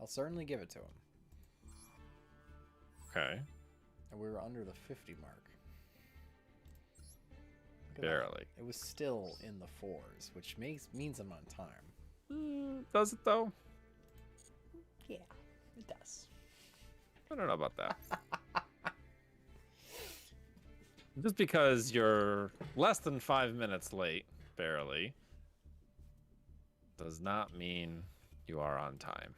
I'll certainly give it to him. Okay. And we were under the 50 mark. Look at Barely. that. It was still in the 4s, which means I'm on time. Does it though? Yeah, it does. I don't know about that. Just because you're less than 5 minutes late, barely, does not mean you are on time.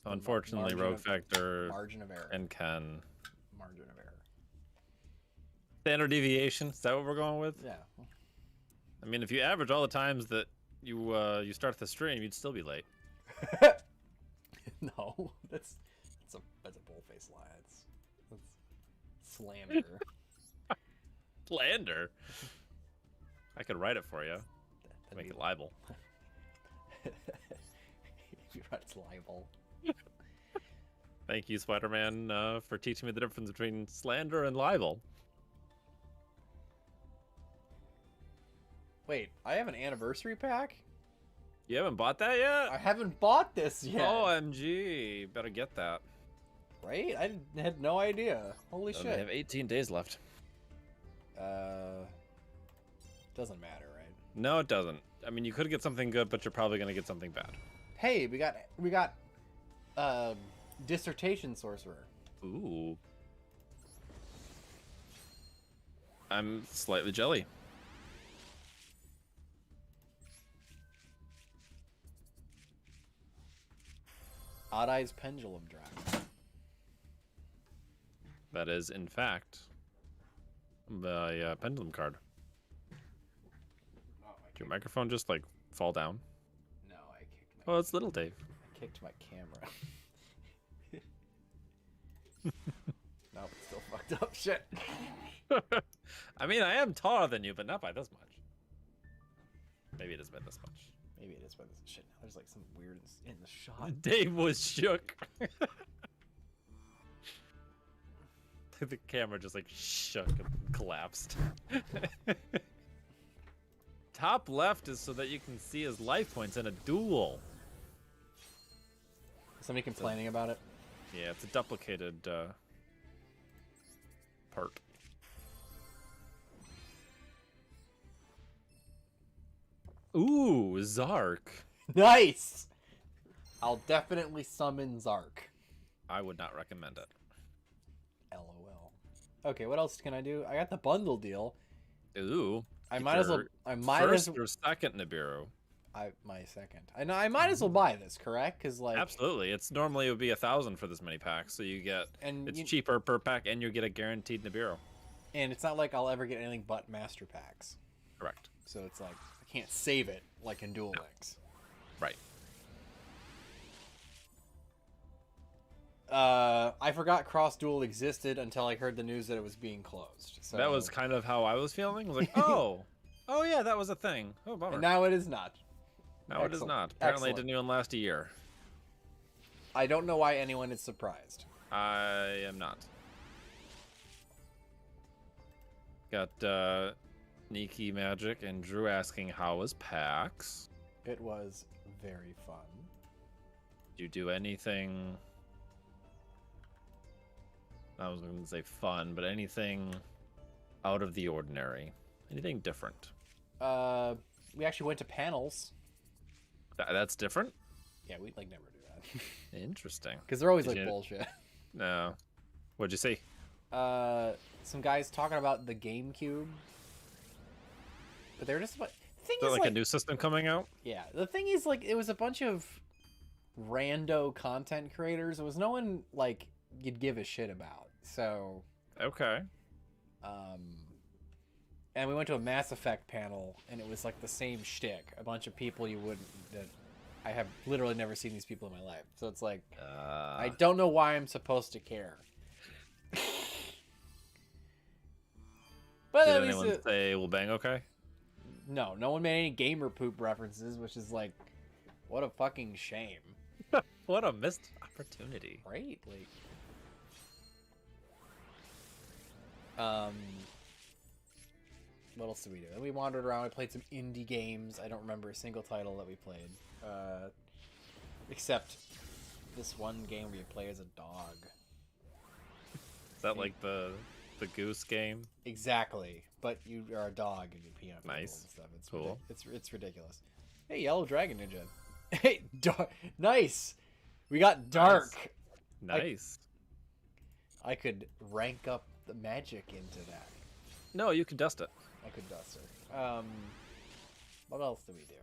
So unfortunately, Rogue Factor margin of error and Ken. Margin of error. Standard deviation, is that what we're going with? Yeah. I mean, if you average all the times that you start the stream, you'd still be late. No, that's a bullface lie. That's slander. Slander? I could write it for you. Make it libel. You're right, it's libel. Thank you, Spider-Man, for teaching me the difference between slander and libel. Wait, I have an anniversary pack? You haven't bought that yet? I haven't bought this yet. OMG, better get that. Right? I had no idea. Holy shit. They have 18 days left. Doesn't matter, right? No, it doesn't. I mean, you could get something good, but you're probably going to get something bad. Hey, we got dissertation sorcerer. Ooh. I'm slightly jelly. Odd Eyes Pendulum Dragon. That is, in fact, the pendulum card. Oh, Did your microphone just, like, fall down? No, I kicked my... Oh, it's little Dave. I kicked my camera. No, it's still fucked up. Shit. I mean, I am taller than you, but not by this much. Maybe it has been this much. Maybe it is by this shit. Now there's like some weird in the shot. Dave was shook. The camera just like shook and collapsed. Top left is so that you can see his life points in a duel. Somebody complaining about it? Yeah, it's a duplicated part. Ooh, Zark. Nice! I'll definitely summon Zark. I would not recommend it. LOL. Okay, what else can I do? I got the bundle deal. Ooh. I might as well. First or second Nibiru. My second. I might as well buy this, correct? Because like absolutely, it's normally it would be 1,000 for this many packs, so you get it's cheaper per pack, and you get a guaranteed Nibiru. And it's not like I'll ever get anything but master packs. Correct. So it's like I can't save it like in Duel Links. Right. I forgot Cross Duel existed until I heard the news that it was being closed. So that was kind of how I was feeling. I was like, oh yeah, that was a thing. Oh, bummer. And now it is not. No, it is not. Apparently, it didn't even last a year. I don't know why anyone is surprised. I am not. Got Nikki Magic and Drew asking how was PAX. It was very fun. Did you do anything? I was going to say fun, but anything out of the ordinary? Anything different? We actually went to panels. That's different? Yeah, we like never do that. Interesting. Because they're always like bullshit. No. What'd you see? Some guys talking about the GameCube. But they're just... The thing is like a new system coming out? Yeah. The thing is, like, it was a bunch of rando content creators. It was no one, like, you'd give a shit about. So... Okay. And we went to a Mass Effect panel, and it was like the same shtick. A bunch of people you wouldn't... that I have literally never seen these people in my life. So it's like, I don't know why I'm supposed to care. But did anyone say we'll bang okay? No, no one made any gamer poop references, which is like, what a fucking shame. What a missed opportunity. Right? Like, What else did we do? And we wandered around. We played some indie games. I don't remember a single title that we played, except this one game where you play as a dog. Is that like the goose game? Exactly, but you are a dog and you pee on people Nice. and stuff. It's Cool. It's ridiculous. Hey, Yellow Dragon Ninja. Hey, nice. We got dark. Nice. I could rank up the magic into that. No, you can dust it. I could dust it. What else did we do?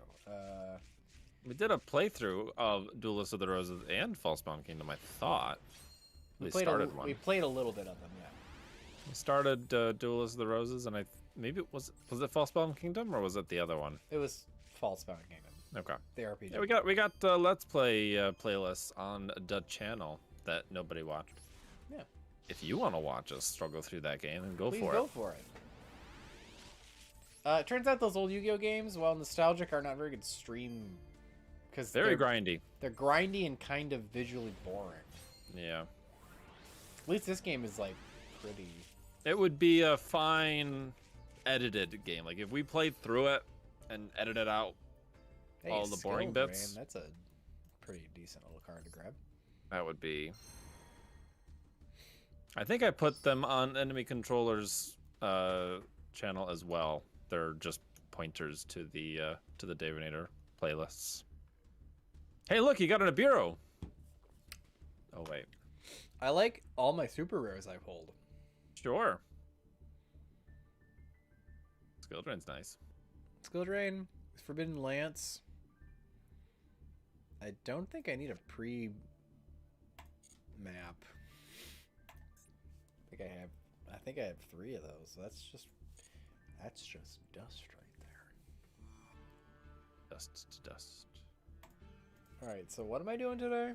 We did a playthrough of Duelist of the Roses and Falsebound Kingdom, I thought. We started one. We played a little bit of them, yeah. We started Duelist of the Roses, and maybe it was it Falsebound Kingdom, or was it the other one? It was Falsebound Kingdom. Okay. The RPG. Yeah, we got Let's Play playlists on the channel that nobody watched. Yeah. If you want to watch us struggle through that game, then Please go for it. It turns out those old Yu-Gi-Oh games, while nostalgic, are not very good stream. Because very grindy. They're grindy and kind of visually boring. Yeah. At least this game is like pretty. It would be a fine edited game. Like if we played through it and edited out all the boring bits. That's a pretty decent little card to grab. That would be. I think I put them on Enemy Controller's channel as well. They're just pointers to the Davinator playlists. Hey, look, you got a bureau. Oh wait. I like all my super rares I pulled. Sure. Skill Drain's nice. Skill Drain, Forbidden Lance. I don't think I need a pre-map. I think I have 3 of those. So that's just dust right there. Dust to dust. All right. So what am I doing today?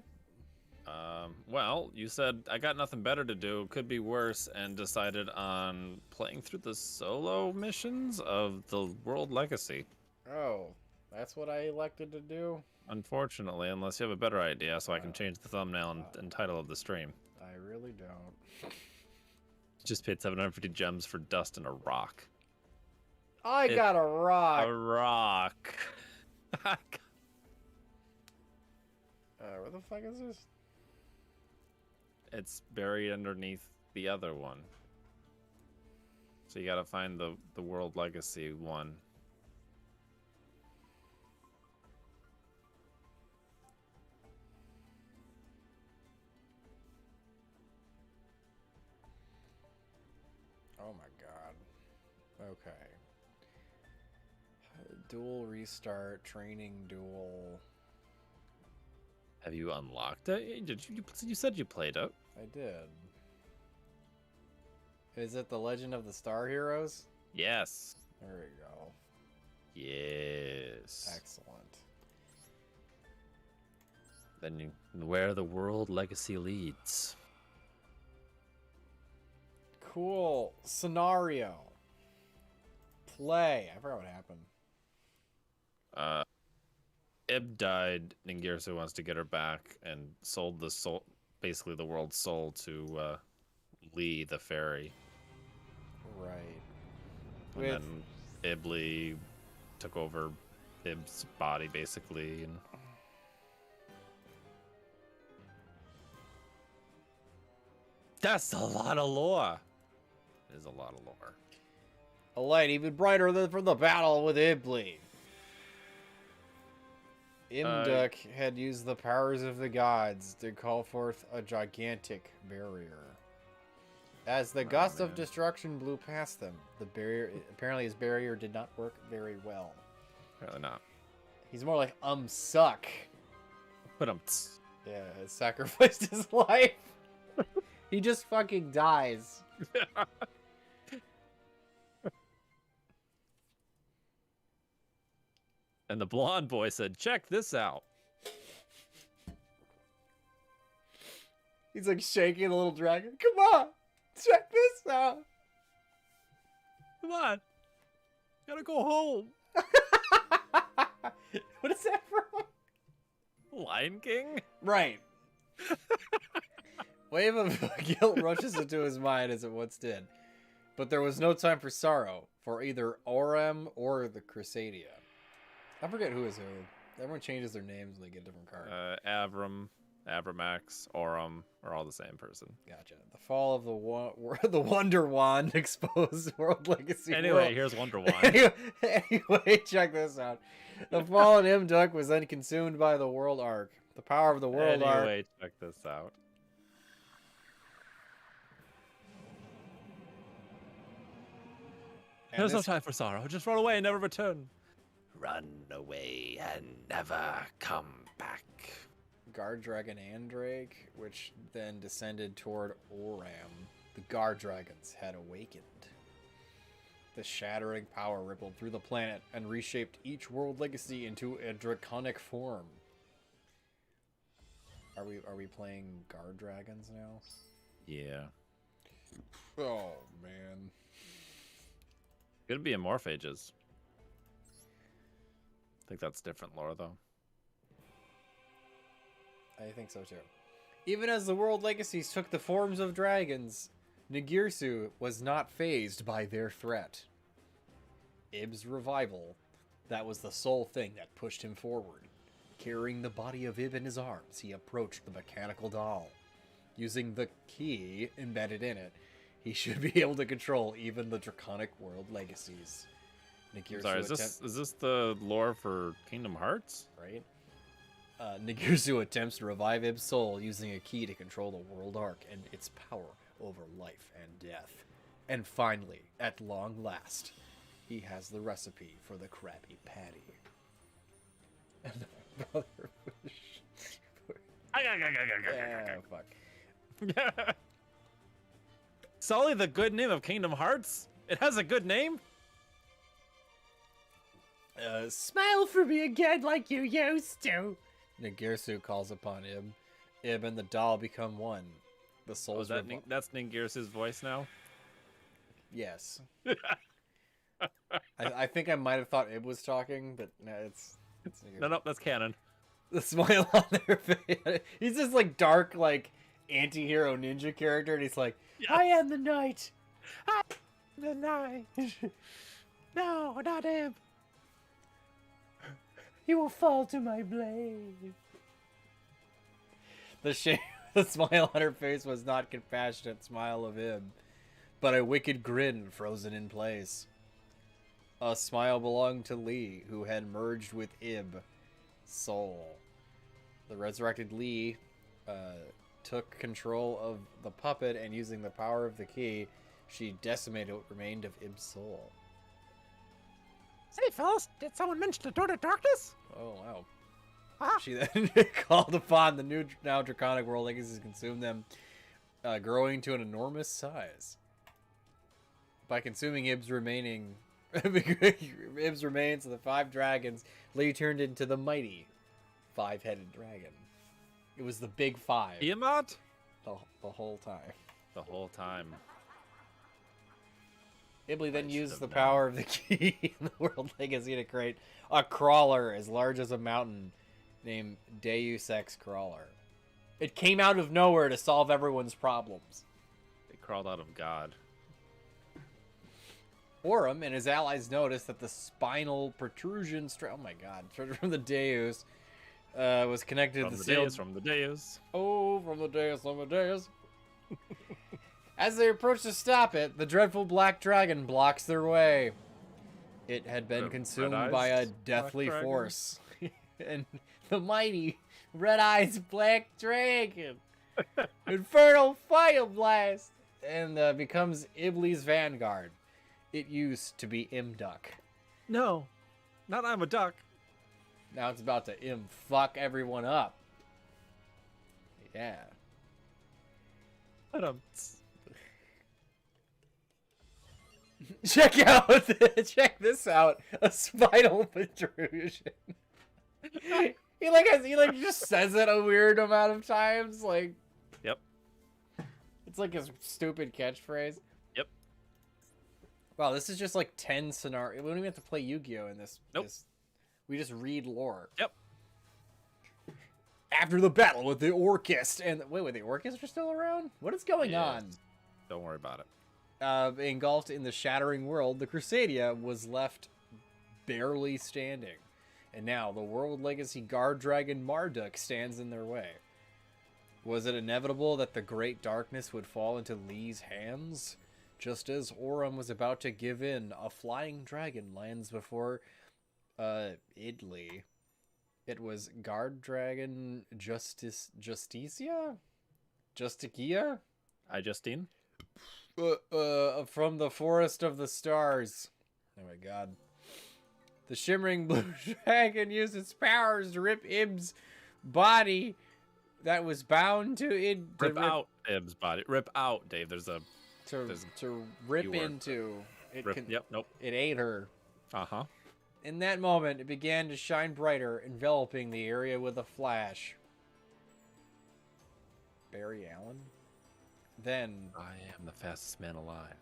Well, you said I got nothing better to do, could be worse, and decided on playing through the solo missions of the World Legacy. Oh, that's what I elected to do? Unfortunately, unless you have a better idea, so I can change the thumbnail and title of the stream. I really don't. Just paid 750 gems for dust and a rock. I got a rock. A rock. Where the fuck is this? It's buried underneath the other one. So you gotta find the World Legacy one. Oh my god. Okay. Duel restart, training duel. Have you unlocked it? You said you played it. I did. Is it the Legend of the Star Heroes? Yes. There we go. Yes. Excellent. Then where the World Legacy leads. Cool. Scenario. Play. I forgot what happened. Ib died. Ningirsu wants to get her back and sold the soul, basically the world's soul, to Lee the fairy. Right. And then Ibli took over Ib's body, basically. And that's a lot of lore. It is a lot of lore. A light even brighter than from the battle with Ibli. Imduk had used the powers of the gods to call forth a gigantic barrier. As the gust of destruction blew past them, apparently his barrier did not work very well. Apparently not. He's more like suck. But Yeah, he sacrificed his life. He just fucking dies. And the blonde boy said, "Check this out." He's like shaking a little dragon. Come on, check this out. Come on, gotta go home. What is that from? Lion King? Right. Wave of guilt rushes into his mind as it once did. But there was no time for sorrow, for either Orem or the Crusadia. I forget who is who. Everyone changes their names when they get different cards. Avram, Avramax, Aurum are all the same person. Gotcha. The fall of the Wonder Wand exposed World Legacy. Anyway, here's Wonder Wand. Anyway, check this out. The fallen Imduk was then consumed by the World Arc. The power of the World Arc. Anyway, check this out. There's no time for sorrow. Just run away and never return. Run away and never come back. Guard Dragon Andrake, which then descended toward Oram. The Guard Dragons had awakened. The shattering power rippled through the planet and reshaped each World Legacy into a draconic form. Are we playing Guard Dragons now? Yeah. Oh man. Could be Amorphages. I think that's different lore though. I think so too. Even as the World Legacies took the forms of dragons, Nigirsu was not fazed by their threat. Ib's revival, that was the sole thing that pushed him forward. Carrying the body of Ib in his arms, he approached the mechanical doll. Using the key embedded in it, he should be able to control even the draconic World Legacies. Sorry, is this the lore for Kingdom Hearts? Right? Nigirsu attempts to revive Ib's soul using a key to control the World Arc and its power over life and death. And finally, at long last, he has the recipe for the Krabby Patty. And the brother fuck. Sully, the good name of Kingdom Hearts? It has a good name? Smile for me again like you used to. Nigirsu calls upon Ib. Ib and the doll become one. The souls that's Ningirsu's voice now? Yes. I think I might have thought Ib was talking, but no, it's no, that's canon. The smile on their face. He's this like dark, like anti-hero ninja character, and he's like, yes. I am the knight. I am the knight. No, not him. He will fall to my blade. The smile on her face was not compassionate smile of him, but a wicked grin frozen in place. A smile belonged to Lee, who had merged with Ib. Soul. The resurrected Lee took control of the puppet, and using the power of the key, she decimated what remained of Ib's soul. Say, fellas, did someone mention the door to darkness? Oh, wow. Huh? She then called upon the new, now draconic world legacies to consume them, growing to an enormous size. By consuming Ib's remains of the 5 dragons, Lee turned into the mighty 5-headed dragon. It was the big 5. Tiamat? The whole time. The whole time. Ibli then used the power of the key in the World Legacy to create a crawler as large as a mountain named Deus Ex Crawler. It came out of nowhere to solve everyone's problems. It crawled out of God. Orem and his allies noticed that the spinal protrusion oh my god, from the Deus was connected to the sealed... From the Deus. Oh, from the Deus. As they approach to stop it, the dreadful black dragon blocks their way. It had been consumed by a deathly force. And the mighty red-eyed black dragon, infernal fire blast, and becomes Ibli's vanguard. It used to be Imduck. No, not I'm a duck. Now it's about to fuck everyone up. Yeah. Check this out. A spinal protrusion. he just says it a weird amount of times. Like, yep. It's like his stupid catchphrase. Yep. Wow, this is just like 10 scenarios. We don't even have to play Yu-Gi-Oh in this. Nope. We just read lore. Yep. After the battle with the Orchestra and wait, the Orchestra still around? What is going on? Don't worry about it. engulfed in the shattering world, the Crusadia was left barely standing. And now the world legacy guard dragon Marduk stands in their way. Was it inevitable that the great darkness would fall into Lee's hands? Just as Orim was about to give in, a flying dragon lands before Idli. It was guard dragon Justicia? Hi, Justine. From the Forest of the Stars. Oh my god. The shimmering blue dragon used its powers to rip Ib's body that was bound to it. Rip out Ib's body. Rip out, Dave. There's a... To rip into. Yep, nope. It ate her. Uh-huh. In that moment, it began to shine brighter, enveloping the area with a flash. Barry Allen? Then... I am the fastest man alive.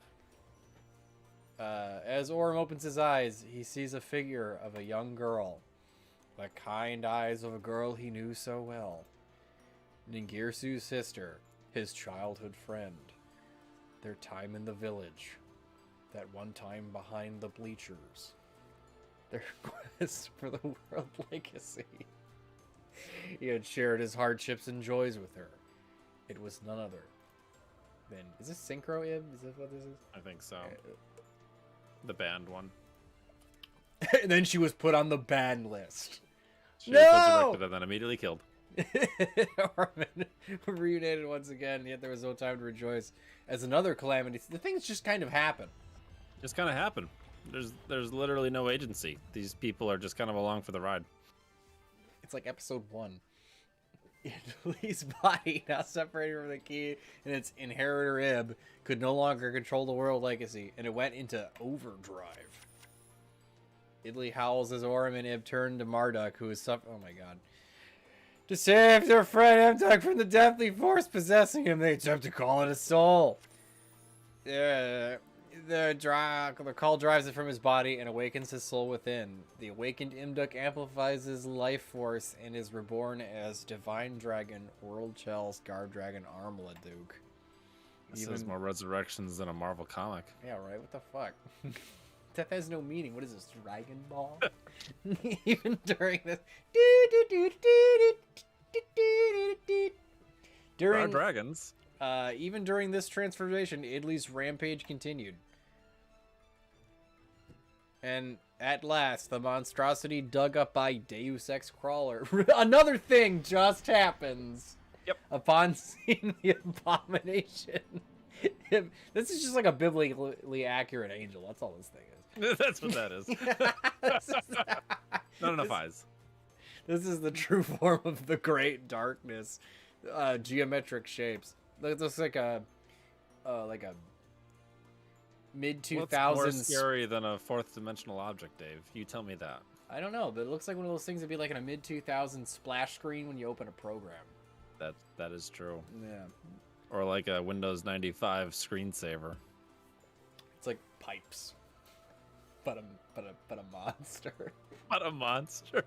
As Orim opens his eyes, he sees a figure of a young girl. The kind eyes of a girl he knew so well. Ningirsu's sister, his childhood friend. Their time in the village. That one time behind the bleachers. Their quest for the world legacy. He had shared his hardships and joys with her. It was none other than... Is this Synchro Ib? Is that what this is? I think so. The banned one. And then she was put on the ban list. She was resurrected and then immediately killed. Orman reunited once again, yet there was no time to rejoice. As another calamity, the things just kind of happen. Just kind of happen. There's literally no agency. These people are just kind of along for the ride. It's like episode 1. Lee's body, now separated from the key, and its inheritor Ib could no longer control the world legacy, and it went into overdrive. Idli howls as Orim and Ib turn to Marduk, who is suffering. Oh my god. To save their friend Mduk from the deathly force possessing him, they attempt to call it a soul. The call drives it from his body and awakens his soul within. The awakened Mduk amplifies his life force and is reborn as Divine Dragon, World Chell's Guard Dragon Armladuk. This has more resurrections than a Marvel comic. Yeah, right? What the fuck? Death has no meaning. What is this, Dragon Ball? Even during this... During dragons. Even during this transformation, Idli's rampage continued. And at last, the monstrosity dug up by Deus Ex Crawler. Another thing just happens. Yep. Upon seeing the abomination. This is just like a biblically accurate angel. That's all this thing is. That's what that is. Not enough eyes. This is the true form of the great darkness. Geometric shapes. It looks like a mid-2000s... What's more scary than a fourth dimensional object, Dave? You tell me that. I don't know, but it looks like one of those things that'd be like in a mid-2000s splash screen when you open a program. That is true. Yeah. Or like a Windows 95 screensaver. It's like pipes. But a monster. What a monster.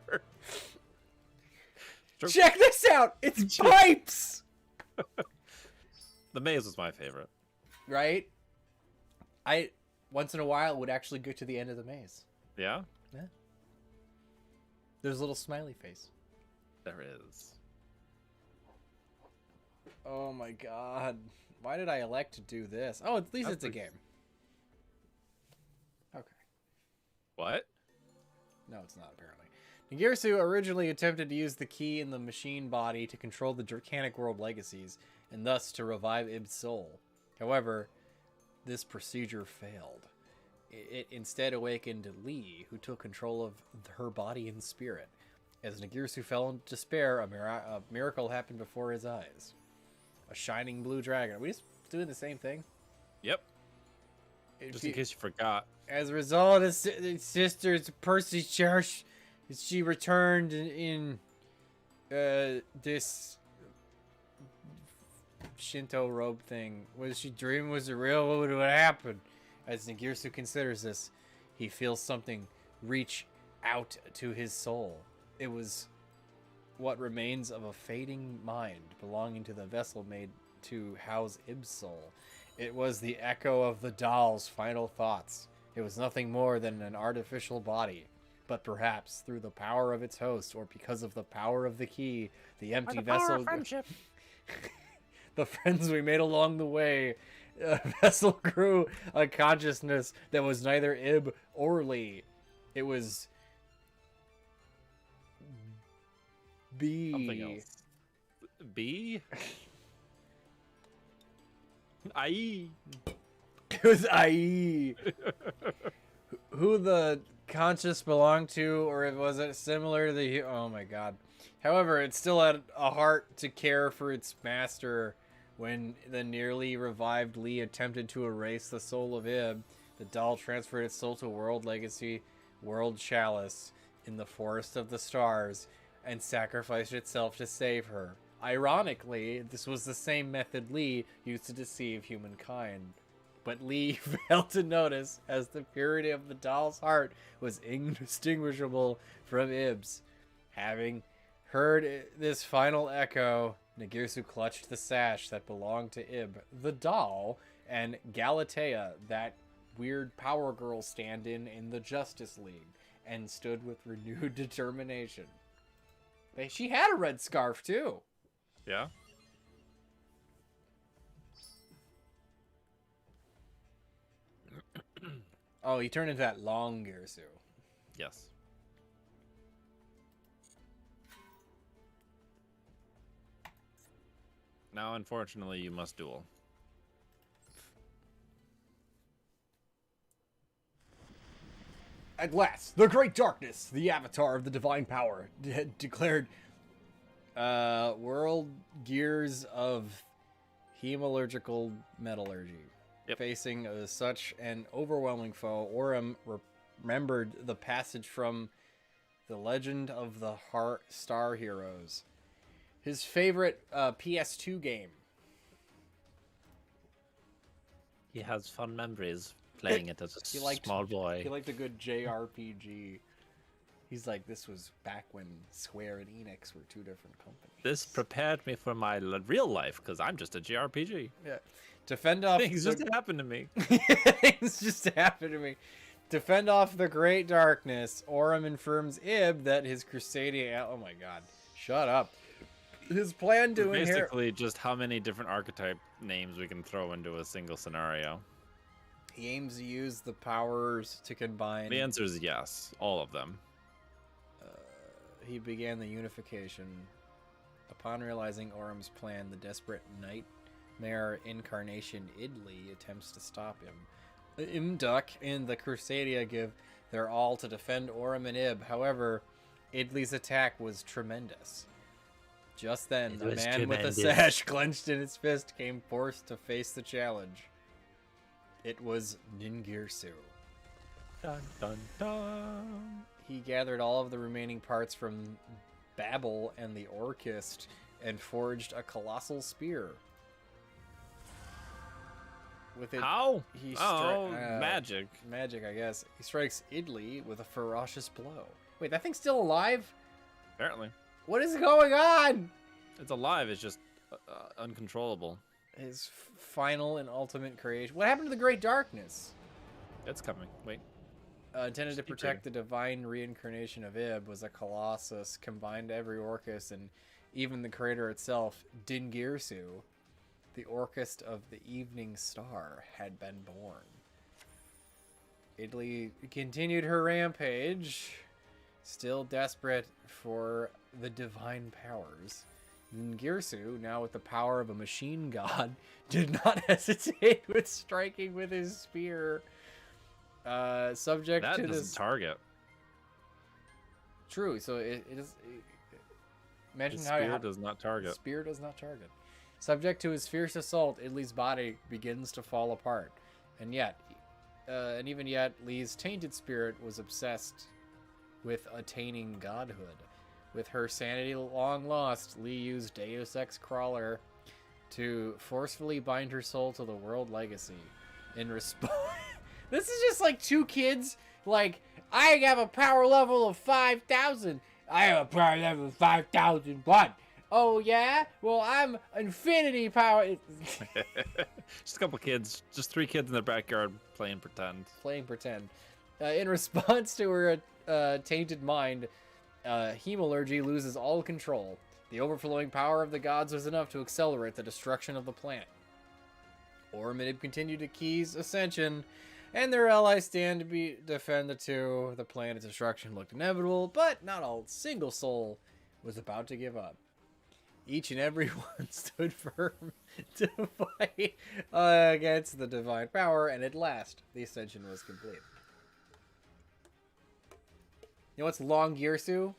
Check this out! It's pipes! The maze was my favorite. Right? Once in a while, would actually go to the end of the maze. Yeah? Yeah. There's a little smiley face. There is. Oh my god. Why did I elect to do this? Oh, at least it's a game. Okay. What? No, it's not, apparently. Ningirsu originally attempted to use the key in the machine body to control the Dracanic world legacies, and thus to revive Ib's soul. However, this procedure failed. It instead awakened Lee, who took control of her body and spirit. As Ningirsu fell into despair, a miracle happened before his eyes. A shining blue dragon. Are we just doing the same thing? Yep. Just in case you forgot. As a result, his sister's Percy's church, she returned in this Shinto robe thing. Was she dreaming? Was it real? What would happen? As Ningirsu considers this, he feels something reach out to his soul. It was what remains of a fading mind belonging to the vessel made to house Ib's soul. It was the echo of the doll's final thoughts. It was nothing more than an artificial body. But perhaps through the power of its host, or because of the power of the key, the By empty the power vessel, of friendship. the friends we made along the way, vessel grew a consciousness that was neither Ib or Lee. It was B. Something else. B? I. It was IE. Who the conscious belonged to, or was it similar to the... Oh my god. However, it still had a heart to care for its master. When the nearly revived Lee attempted to erase the soul of Ib, the doll transferred its soul to World Legacy, World Chalice, in the Forest of the Stars, and sacrificed itself to save her. Ironically, this was the same method Lee used to deceive humankind. But Lee failed to notice, as the purity of the doll's heart was indistinguishable from Ib's. Having heard this final echo, Nagirsu clutched the sash that belonged to Ib, the doll, and Galatea, that weird Power Girl stand-in in the Justice League, and stood with renewed determination. She had a red scarf, too. Yeah? Oh, he turned into that long Girsu. Yes. Now, unfortunately, you must duel. At last, the Great Darkness, the avatar of the divine power, declared world gears of hemalurgical metallurgy. Yep. Facing such an overwhelming foe, Aurum remembered the passage from the Legend of the Heart Star Heroes, his favorite PS2 game. He has fond memories playing it as a small boy. He liked a good JRPG. He's like, this was back when Square and Enix were two different companies. This prepared me for my real life, because I'm just a JRPG. Yeah. To fend off... Things just happened to me. Things just happened to me. To fend off the Great Darkness, Aurum informs Ib that his Crusadia... Oh my god. Shut up. His plan to inherit... Basically, just how many different archetype names we can throw into a single scenario. He aims to use the powers to combine... The answer is yes. All of them. He began the unification. Upon realizing Aurum's plan, the desperate nightmare incarnation Idli attempts to stop him. Imduk and the Crusadia give their all to defend Aurum and Ib. However, Idli's attack was tremendous. Just then, the man with the sash clenched in his fist came forced to face the challenge. It was Ningirsu. Dun, dun, dun. He gathered all of the remaining parts from Babel and the Orchist and forged a colossal spear. With it, How? He magic. Magic, I guess. He strikes Idli with a ferocious blow. Wait, that thing's still alive? Apparently. What is going on? It's alive. It's just uncontrollable. His final and ultimate creation. What happened to the Great Darkness? It's coming. Wait. Intended to protect the divine reincarnation of Ib, was a colossus, combined every Orcus and even the crater itself. Dingirsu, the Orchist of the Evening Star, had been born. Idli continued her rampage, still desperate for the divine powers. Ngirsu, now with the power of a machine god, did not hesitate with striking with his spear. Subject that to doesn't this target. True, so it is. Imagine His how spear does not target. Spear does not target. Subject to his fierce assault, Idli's body begins to fall apart, and even yet, Lee's tainted spirit was obsessed with attaining godhood. With her sanity long lost, Lee used Deus Ex Crawler to forcefully bind her soul to the world legacy. In response, this is just like two kids. Like, I have a power level of 5,000. I have a power level of 5,001. Oh yeah? Well, I'm infinity power. Just a couple kids, just 3 kids in their backyard playing pretend. Playing pretend. In response to her tainted mind, Hemalurgy loses all control. The overflowing power of the gods was enough to accelerate the destruction of the planet. Ormid continued to Key's ascension, and their allies stand to defend the two. The planet's destruction looked inevitable, but not a single soul was about to give up. Each and every one stood firm to fight against the divine power, and at last, the ascension was complete. You know what's Long Girsu?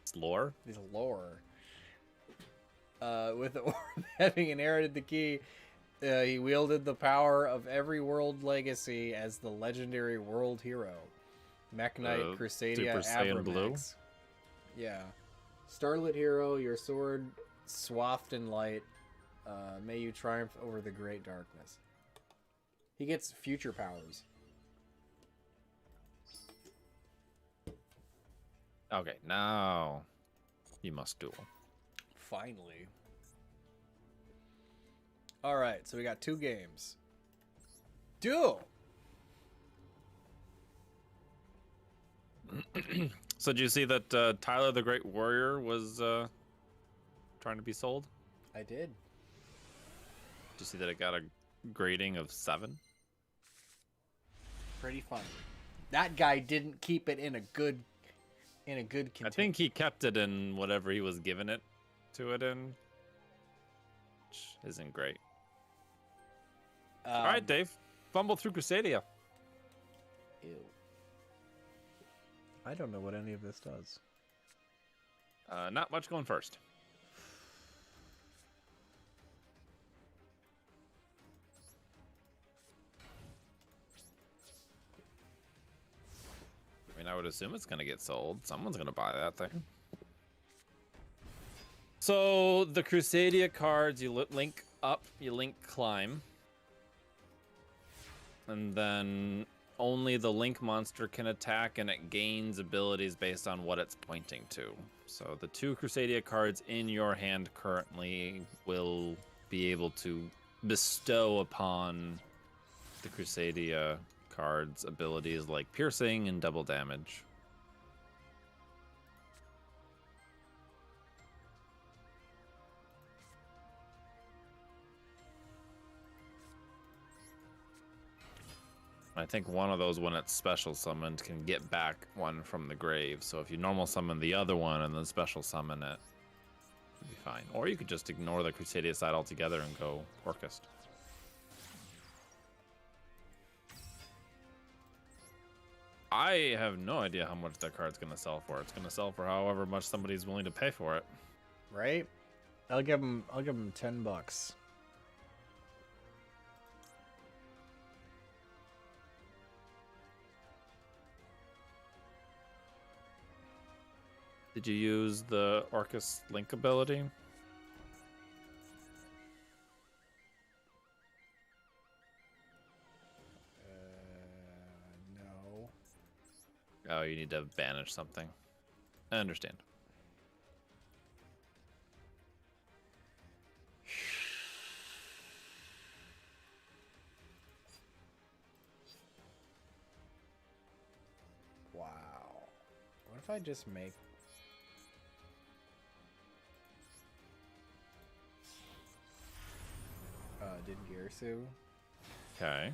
It's lore. It's lore. With the Orb having inherited the key, he wielded the power of every world legacy as the legendary world hero. Mech Knight Crusadia Super Saiyan Blue? Abramax. Yeah. Starlit hero, your sword swathed in light. May you triumph over the great darkness. He gets future powers. Okay, now you must duel. Finally. Alright, so we got 2 games. Duel! So did you see that Tyler the Great Warrior was trying to be sold? I did. Did you see that it got a grading of 7? Pretty funny. That guy didn't keep it in a good container. I think he kept it in whatever he was giving it to it in, which isn't great. All right, Dave, fumble through Crusadia. Ew. I don't know what any of this does. Not much going first. I mean, I would assume it's going to get sold. Someone's going to buy that thing. So the Crusadia cards, you link up, you link climb. And then only the link monster can attack, and it gains abilities based on what it's pointing to. So the 2 Crusadia cards in your hand currently will be able to bestow upon the Crusadia cards abilities like piercing and double damage. I think one of those, when it's special summoned, can get back one from the grave. So if you normal summon the other one and then special summon it, it'll be fine. Or you could just ignore the Crusadia side altogether and go Orcust. I have no idea how much that card's going to sell for. It's going to sell for however much somebody's willing to pay for it. Right? I'll give him $10. Did you use the Orcus Link ability? No. Oh, you need to banish something. I understand. Wow. What if I just make... did Girsu? Okay.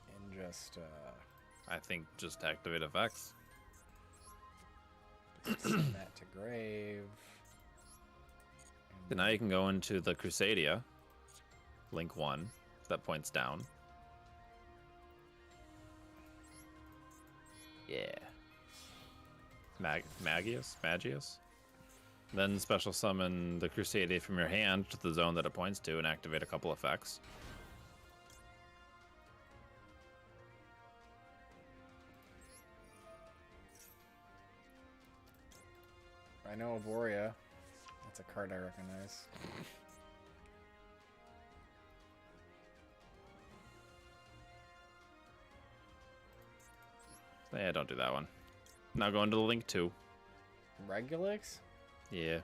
And just, I think just activate effects. just send that to grave. So now you can go into the Crusadia. Link 1. That points down. Yeah. Magius? Then special summon the Crusadia from your hand to the zone that it points to and activate a couple effects. I know Aboria. That's a card I recognize. Yeah, don't do that one. Now go into the Link 2. Regulix? Yeah.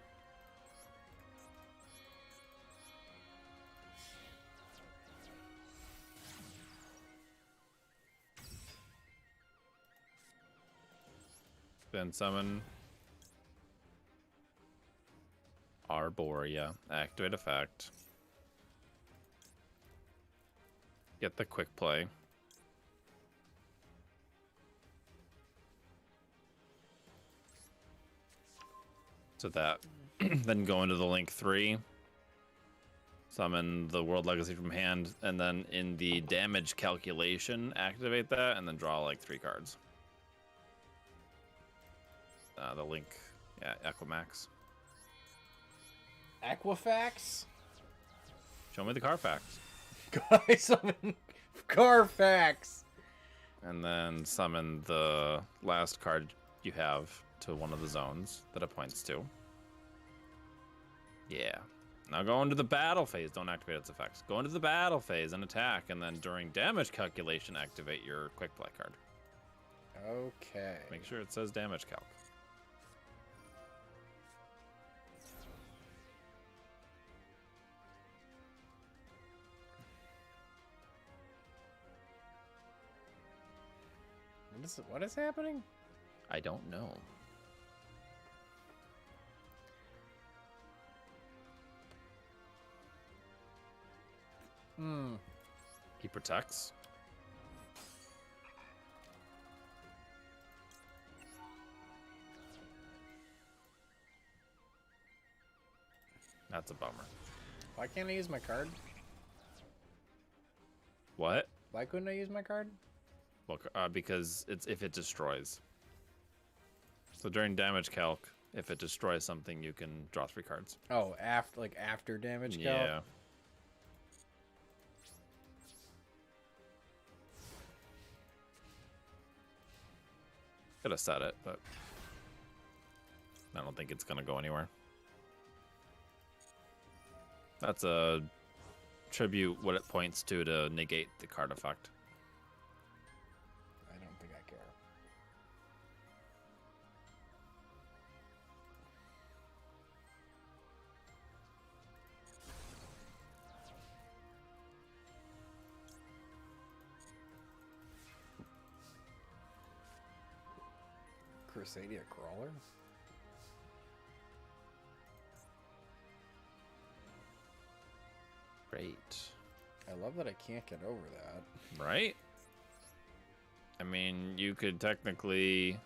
Then summon Arborea. Activate effect. Get the quick play. So that. Then go into the link 3. Summon the World Legacy from hand, and then in the damage calculation, activate that, and then draw like 3 cards. The link, yeah, Equimax. Equifax? Show me the Carfax. Guys, summon Carfax. And then summon the last card you have to one of the zones that it points to. Yeah. Now go into the battle phase. Don't activate its effects. Go into the battle phase and attack, and then during damage calculation, activate your quick play card. Okay. Make sure it says damage calc. What is happening? I don't know. He protects. That's a bummer. Why can't I use my card? What? Why couldn't I use my card? Well, because it's if it destroys. So during damage calc, if it destroys something, you can draw 3 cards. Oh, after damage calc? Yeah. Could have said it, but I don't think it's gonna go anywhere. That's a tribute what it points to negate the card effect. I don't think I care. Crusadia Crawler? Great. I love that I can't get over that. Right? I mean, you could technically...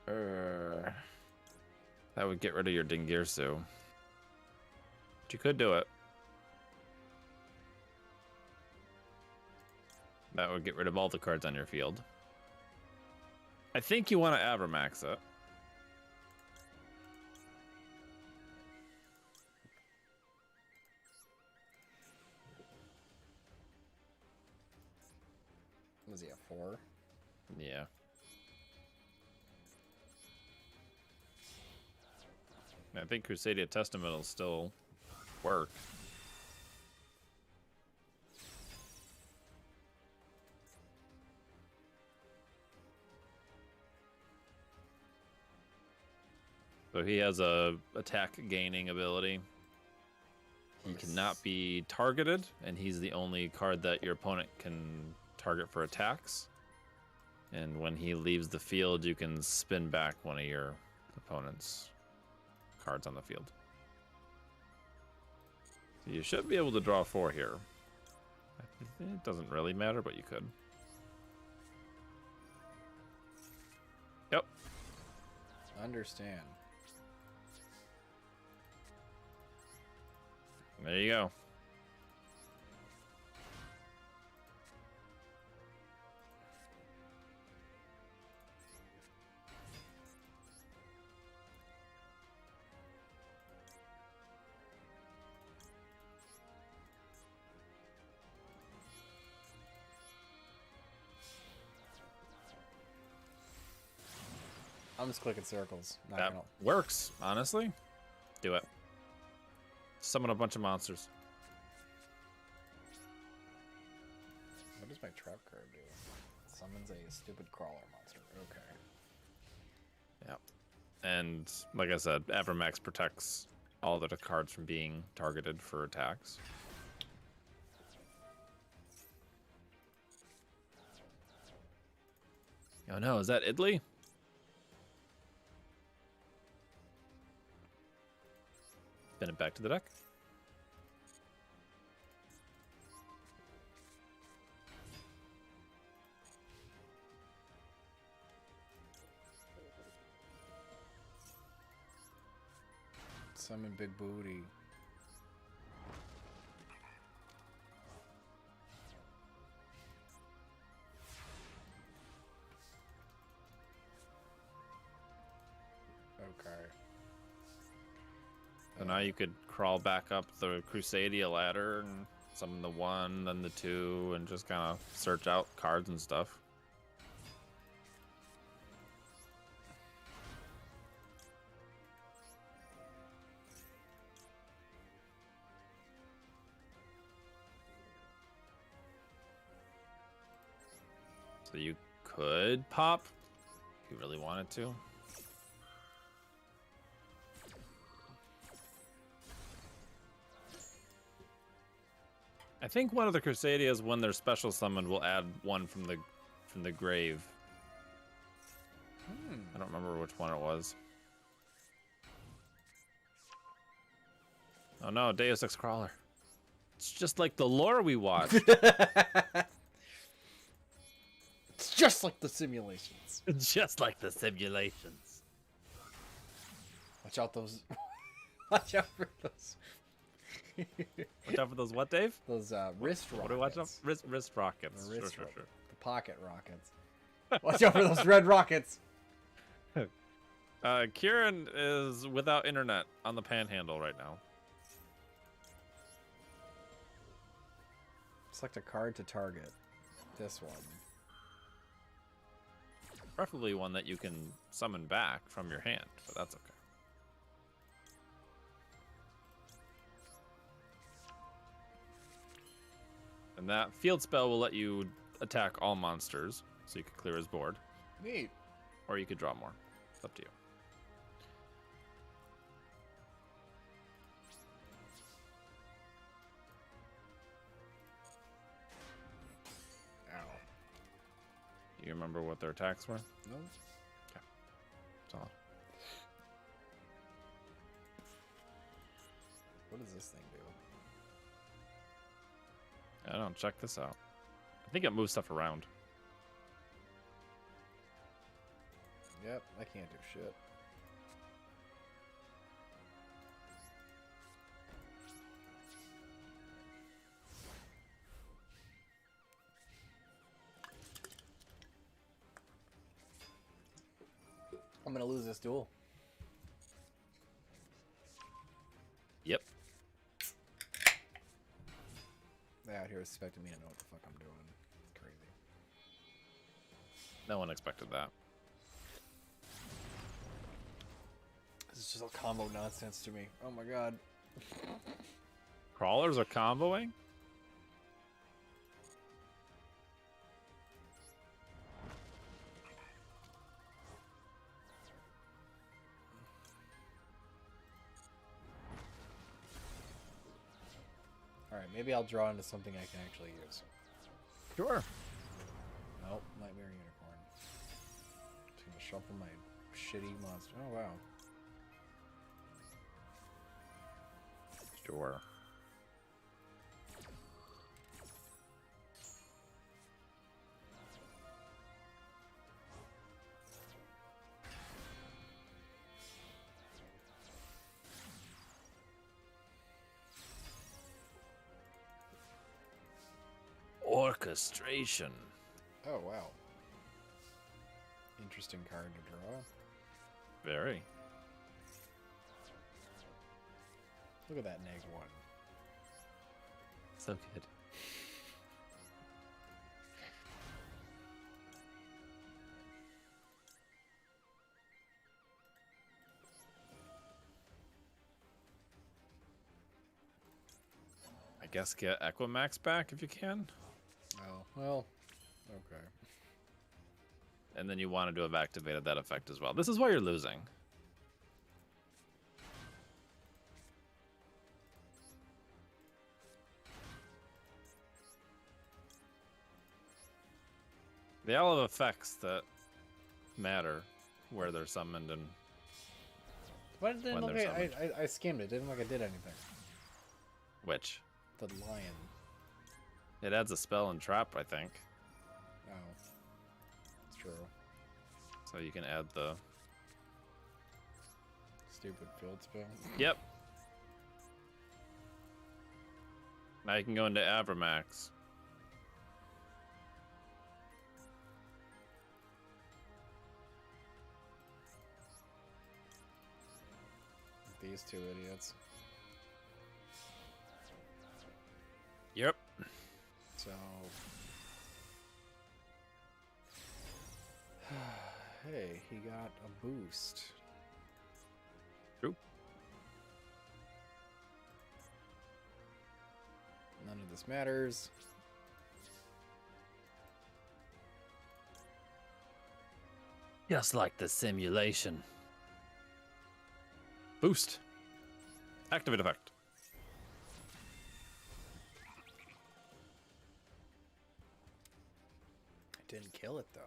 that would get rid of your Dingirsu. But you could do it. That would get rid of all the cards on your field. I think you want to Abramax it. Was he a 4? Yeah. I think Crusadia Testament will still work. So he has a attack gaining ability. He cannot be targeted, and he's the only card that your opponent can target for attacks. And when he leaves the field, you can spin back one of your opponent's cards on the field. So you should be able to draw 4 here. It doesn't really matter, but you could. Yep. Understand. There you go. I'm just clicking circles. Not That gonna... works, honestly. Do it. Summon a bunch of monsters. What does my trap card do? Summons a stupid crawler monster. Okay. Yep. And like I said, Abramax protects all the cards from being targeted for attacks. Oh no, is that Idley? Spin it back to the deck. Summon Big Booty. Okay. So now you could crawl back up the Crusadia ladder and summon the 1, then the 2, and just kind of search out cards and stuff. So you could pop if you really wanted to. I think one of the Crusadias, when they're special summoned, will add 1 from the grave. I don't remember which one it was. Oh no, Deus Ex Crawler. It's just like the lore we watched. It's just like the simulations. Just like the simulations. Watch out those. Watch out for those. Watch out for those what, Dave? Those wrist rockets. What do we watch out? Wrist rockets. The wrist Sure. The pocket rockets. Watch out for those red rockets. Kieran is without internet on the panhandle right now. Select a card to target. This one. Preferably one that you can summon back from your hand, but that's okay. And that field spell will let you attack all monsters, so you can clear his board. Neat. Or you could draw more. It's up to you. Ow. You remember what their attacks were? No. Okay. Solid. What does this thing do? I don't know. Check this out. I think it moves stuff around. Yep, I can't do shit. I'm gonna lose this duel. Yep. They out here expecting me to know what the fuck I'm doing. Crazy. No one expected that. This is just all combo nonsense to me. Oh my god. Crawlers are comboing? Alright, maybe I'll draw into something I can actually use. Sure. Nope, Nightmare Unicorn. Just gonna shuffle my shitty monster. Oh wow. Sure. Orchestration. Oh wow. Interesting card to draw. Very. Look at that -1. So good. I guess get Equimax back if you can. Oh, well, okay. and then you wanted to have activated that effect as well. This is why you're losing. They all have effects that matter where they're summoned and But it didn't when look they're like I skimmed it. Didn't look like I did anything. which. The lion. It adds a spell and trap, I think. Oh. It's true. So you can add the... Stupid field spell. Yep. Now you can go into Avramax. These two idiots. Yep. So... Hey, he got a boost. True. None of this matters. Just like the simulation. Boost. Activate effect. Didn't kill it though.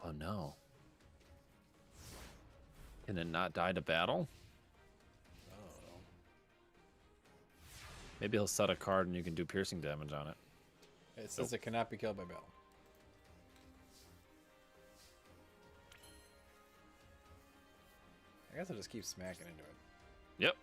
Oh no. Can it not die to battle? Oh. Maybe he'll set a card and you can do piercing damage on it. It says it cannot be killed by battle. I guess I'll just keep smacking into it. Yep.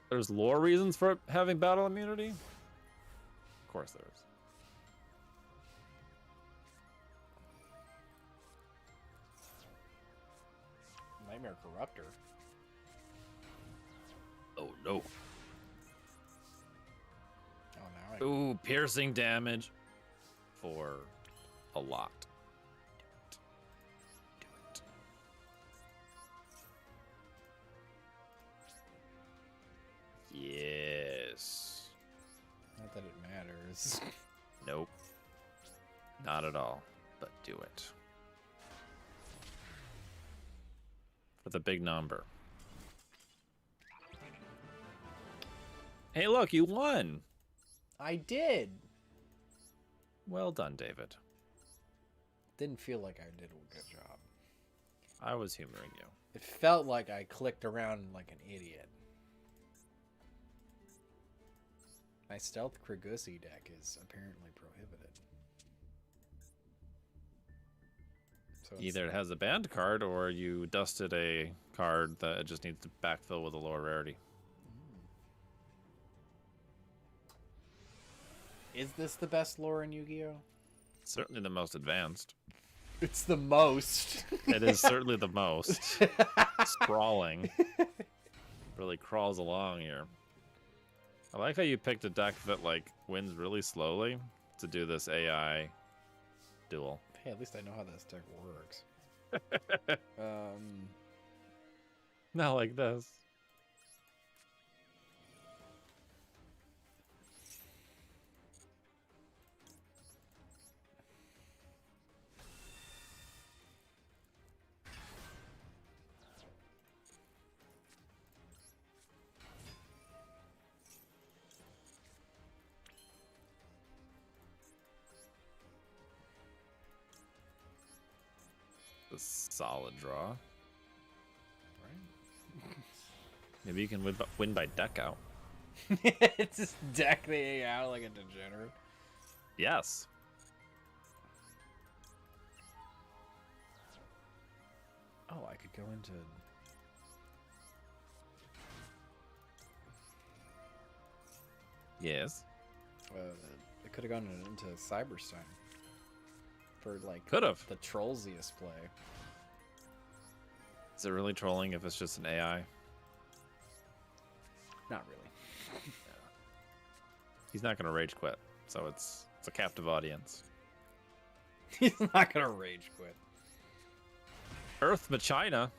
There's lore reasons for it having battle immunity? Of course there is. Nightmare Corruptor. Oh no. Oh, now I... Ooh, piercing damage for a lot. Do it. Yes. Not that it matters. Nope. Not at all. But do it. For the big number. Hey, look, you won. I did! Well done, David. Didn't feel like I did a good job. I was humoring you. It felt like I clicked around like an idiot. My stealth Krigusi deck is apparently prohibited. So it's- Either it has a banned card or you dusted a card that it just needs to backfill with a lower rarity. Is this the best lore in Yu-Gi-Oh? Certainly the most advanced. It's the most. It is certainly the most. Sprawling. Really crawls along here. I like how you picked a deck that like wins really slowly to do this AI duel. Hey, at least I know how this deck works. Not like this. A solid draw. Right? Maybe you can win by deck out. Just deck the AI out like a degenerate. Yes. Oh, I could go into... Yes. I could have gone into Cyberstein. For, like, Could've. the trollsiest play. Is it really trolling if it's just an AI? Not really. He's not gonna rage quit, so it's a captive audience. He's not gonna rage quit. Earth Machina.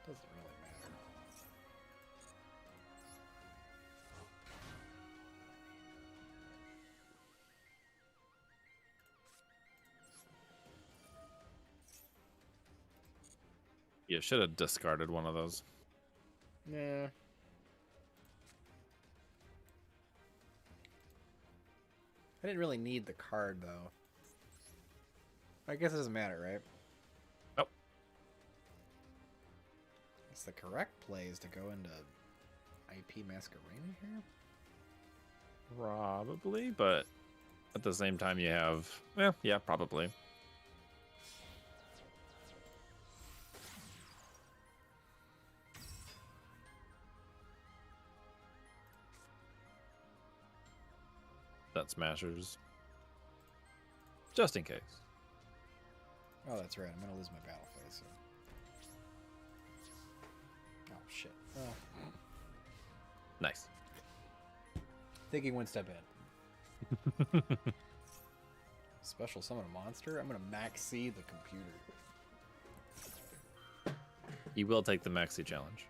Doesn't really matter. You should have discarded one of those. Yeah. I didn't really need the card, though. I guess it doesn't matter, right? Nope. It's the correct plays to go into IP Masquerade here? Probably, but at the same time you have... yeah, probably. That smashers. Just in case. Oh, that's right. I'm going to lose my battle phase. So. Oh, shit. Oh. Nice. Thinking one step ahead. Special summon a monster? I'm going to max C the computer. He will take the Maxi challenge.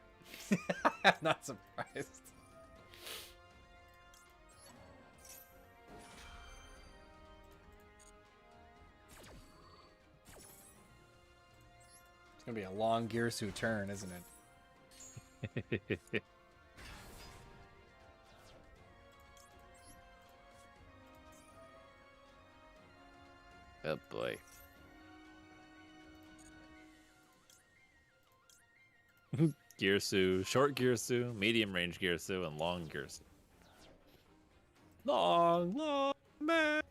I'm not surprised. It's going to be a long Gearsu turn, isn't it? Oh boy. Gearsu, short Gearsu, medium range Gearsu, and long Gearsu. Long man.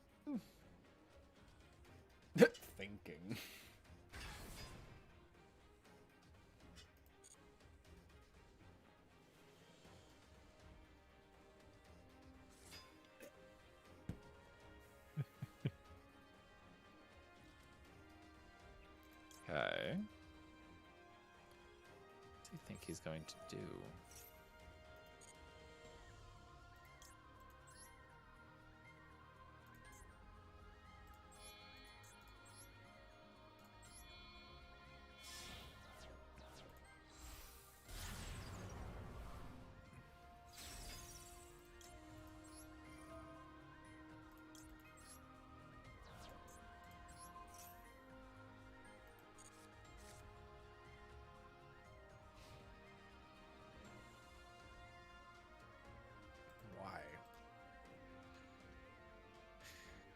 Thinking. Okay. What do you think he's going to do? Why?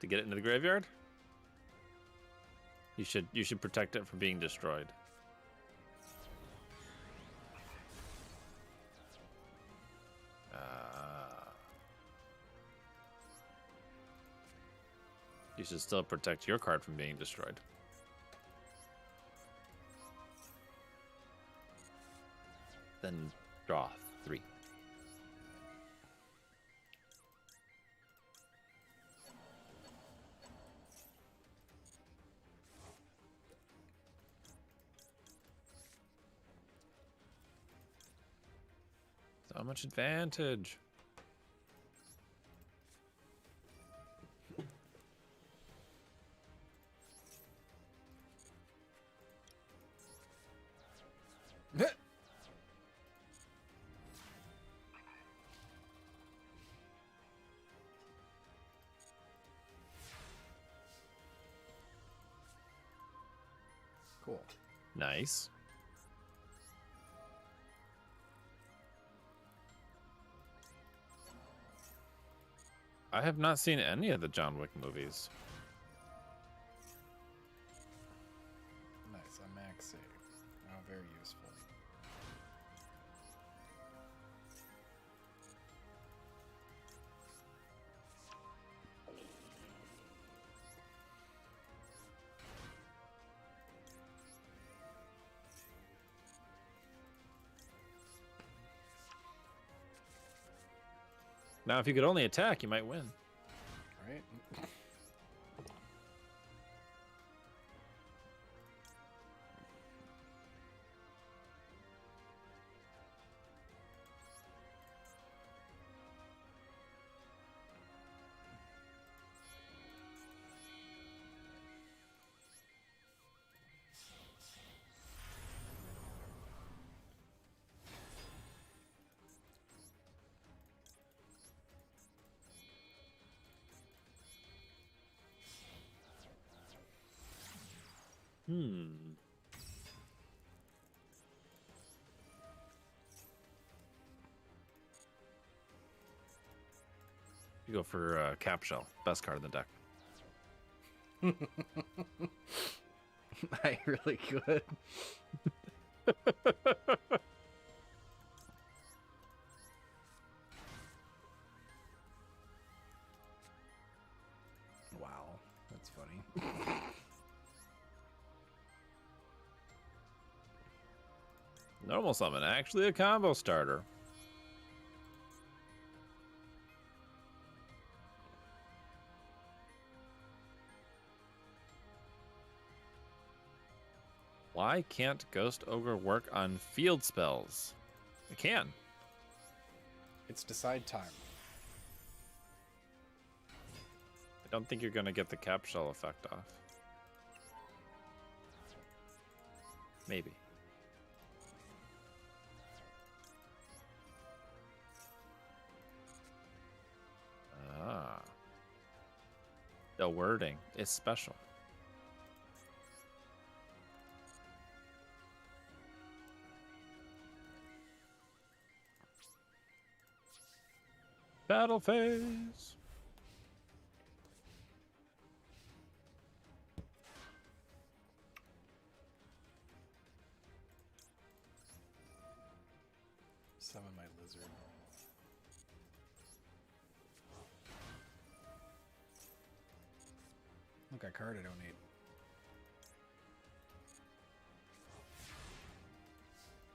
To get it into the graveyard? You should protect it from being destroyed. You should still protect your card from being destroyed. Then draw 3. So much advantage. Cool. Nice. I have not seen any of the John Wick movies. Nice, a max save. Oh, very useful. Now, if you could only attack, you might win. Right? You go for Cap Shell. Best card in the deck. I really could. Wow, that's funny. Normal summon, actually a combo starter. Why can't Ghost Ogre work on field spells? It can. It's decide time. I don't think you're going to get the Cap Shell effect off. Maybe. Ah. The wording is special. Battle phase. Summon my lizard. Look, a card I don't need.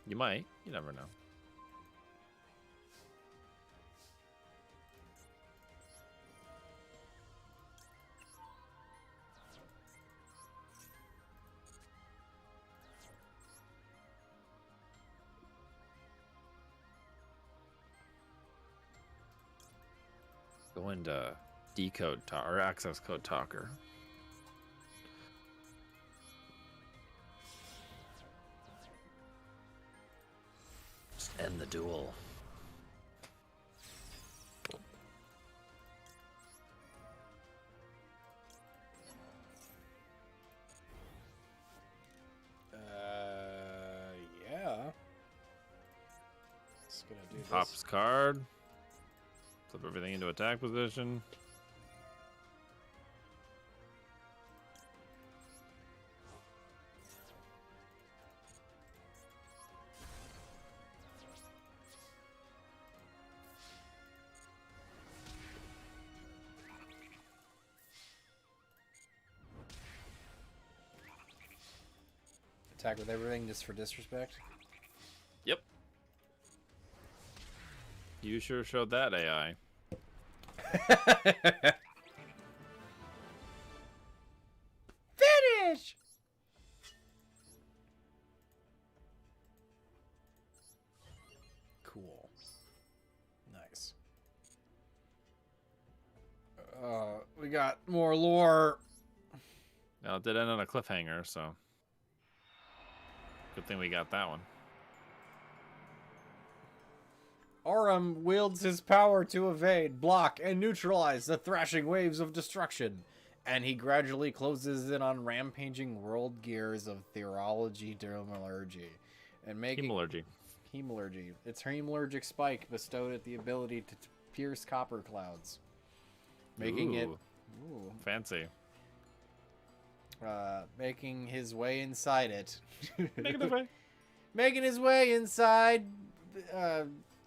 You might. You never know. Go into decode or access code talker. Just end the duel. Yeah. Just gonna do this. Pops card. Flip everything into attack position. Attack with everything just for disrespect. Yep. You sure showed that AI. Finish! Cool. Nice. We got more lore. Now it did end on a cliffhanger, so good thing we got that one. Aurum wields his power to evade, block, and neutralize the thrashing waves of destruction, and he gradually closes in on rampaging world gears of theurology dermalurgy, and making Hemalurgy. Its hemalurgic spike bestowed it the ability to pierce copper clouds, making it Fancy. Making his way inside it. Making his way. Making his way inside.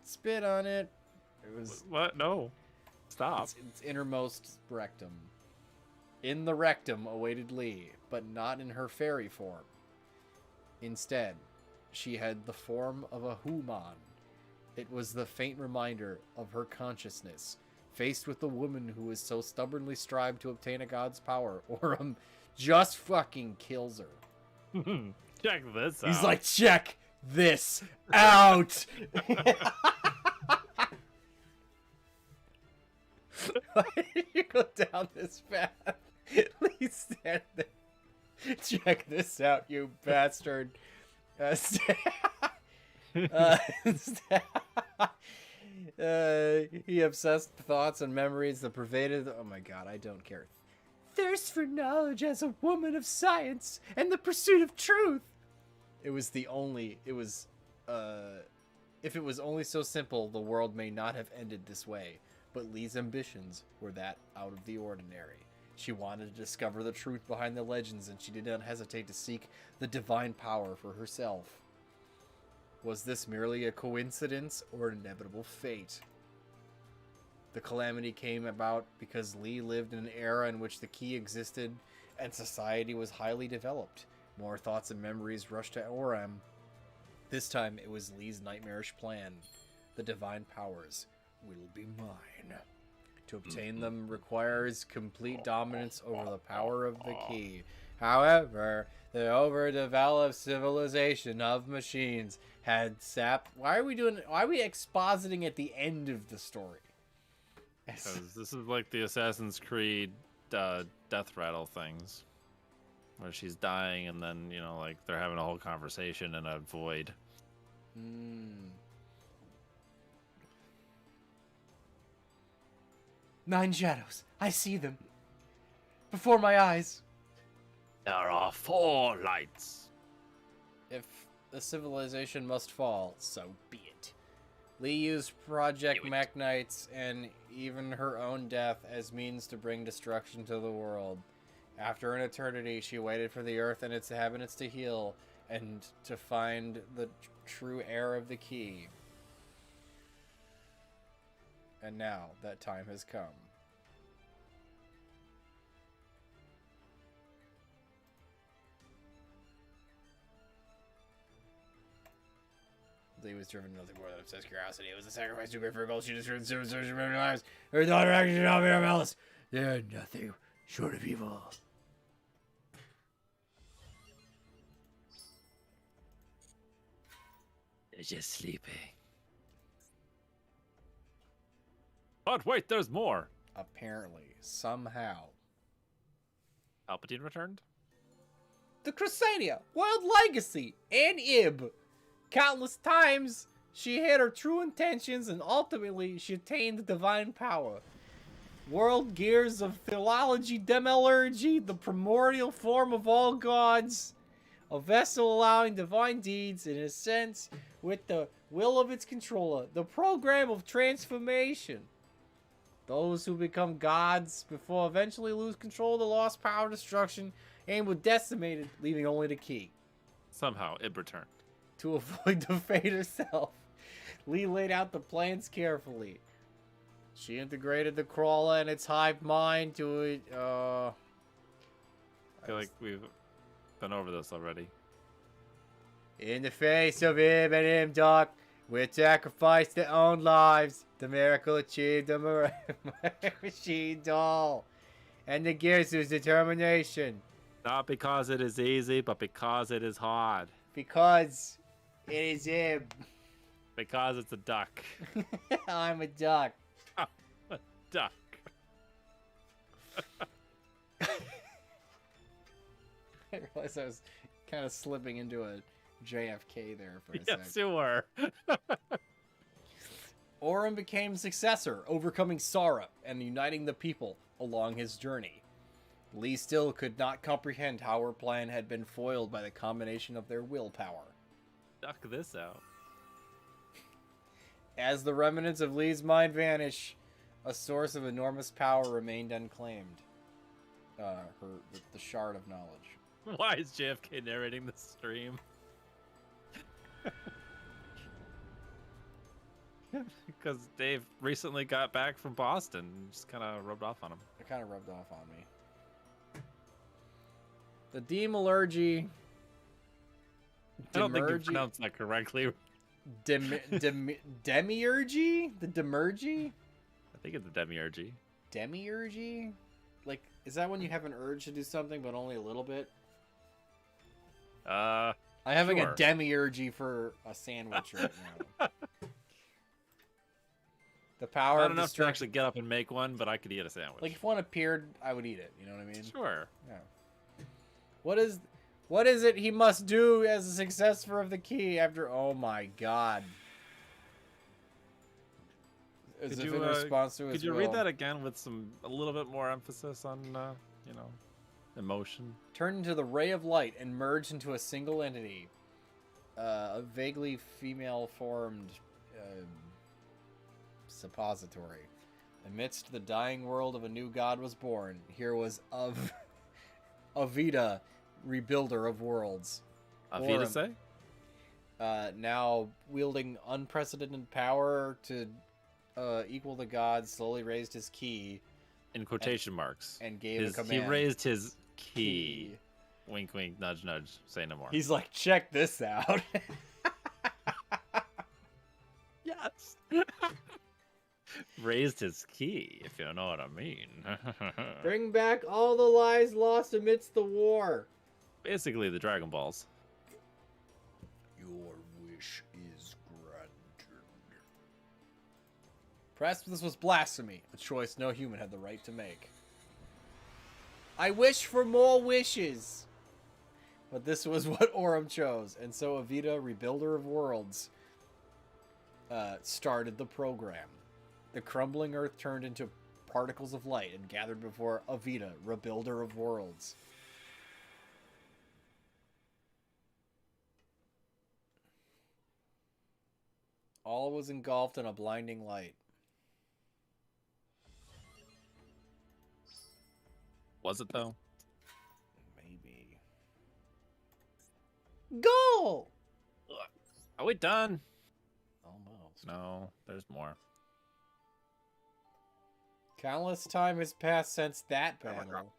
Spit on it. It was What? No. Stop. its innermost rectum. In the rectum awaited Lee, but not in her fairy form. Instead, she had the form of a human. It was the faint reminder of her consciousness, faced with the woman who has so stubbornly strived to obtain a god's power. Aurum just fucking kills her. Check this out. He's like, check this out. Why did you go down this path? Please stand there. Check this out, you bastard. He obsessed thoughts and memories that pervaded. Oh my god, I don't care. thirst for knowledge as a woman of science and the pursuit of truth. It was the only, it was, if it was only so simple, the world may not have ended this way. But Lee's ambitions were that out of the ordinary. She wanted to discover the truth behind the legends, and she did not hesitate to seek the divine power for herself. Was this merely a coincidence or an inevitable fate? The calamity came about because Lee lived in an era in which the key existed and society was highly developed. More thoughts and memories rushed to Oram. This time it was Lee's nightmarish plan. The divine powers will be mine. To obtain them requires complete dominance over the power of the key. However, the overdeveloped civilization of machines had sapped... Why are we expositing at the end of the story? Because this is like the Assassin's Creed death rattle things. Where she's dying and then, you know, like they're having a whole conversation in a void. 9 shadows. I see them. Before my eyes. There are 4 lights. If the civilization must fall, so be it. Lee used Project Mechanites and even her own death as means to bring destruction to the world. After an eternity, she waited for the earth and its inhabitants to heal and to find the true heir of the key. And now that time has come. Lee was driven to nothing more than obsessed curiosity. It was a sacrifice too great for a goal. She destroyed the many lives. Her daughter actually did not bear malice. They are nothing short of evil. They're just sleeping. But wait, there's more. Apparently, somehow. Palpatine returned? The Crusadia, World Legacy, and Ib. Countless times, she hid her true intentions and ultimately she attained the divine power. World gears of philology, demellurgy, the primordial form of all gods. A vessel allowing divine deeds, in a sense, with the will of its controller. The program of transformation. Those who become gods before eventually lose control of the lost power of destruction and were decimated, leaving only the key. Somehow, Ib returned. To avoid the fate herself, Lee laid out the plans carefully. She integrated the crawler and its hive mind to it. I feel like we've been over this already. In the face of Ib and Imdok, with sacrifice their own lives, the miracle achieved the machine doll. And the Gearsu's determination. Not because it is easy, but because it is hard. Because it is Ib. Because it's a duck. I'm a duck. A duck. I realized I was kind of slipping into a JFK there for a Yes, sec. you were. Orim became successor, overcoming Sara and uniting the people along his journey. Lee still could not comprehend how her plan had been foiled by the combination of their willpower. Duck this out. As the remnants of Lee's mind vanish, a source of enormous power remained unclaimed. The shard of knowledge. Why is JFK narrating the stream? Because Dave recently got back from Boston and just kind of rubbed off on him. It kind of rubbed off on me. The demurgy. I don't think you pronounced that correctly. Demiurgy? The demurgy? I think it's a demiurgy. Demiurgy? Like, is that when you have an urge to do something, but only a little bit? I'm having sure. a demiurgy for a sandwich right now. The power Not of enough to destruction. actually get up and make one, but I could eat a sandwich. Like, if one appeared, I would eat it. You know what I mean? Sure. Yeah. What is it he must do as a successor of the key after... Oh my god. As Could if you, in response to his Could you will. read that again with a little bit more emphasis on emotion. Turned into the ray of light and merged into a single entity. A vaguely female-formed suppository. Amidst the dying world of a new god was born. Here was Avita, rebuilder of worlds. Avita say? Now wielding unprecedented power to equal the gods, slowly raised his key. In quotation marks. And gave a command. He raised his key. Wink, wink, nudge, nudge. Say no more. He's like, check this out. Yes. Raised his key, if you know what I mean. Bring back all the lives lost amidst the war. Basically, the Dragon Balls. Your wish is granted. Perhaps this was blasphemy, a choice no human had the right to make. I wish for more wishes. But this was what Aurum chose, and so Avita, rebuilder of worlds, started the program. The crumbling earth turned into particles of light and gathered before Avita, rebuilder of worlds. All was engulfed in a blinding light. Was it, though? Maybe. Go! Are we done? Almost. No, there's more. Countless time has passed since that battle.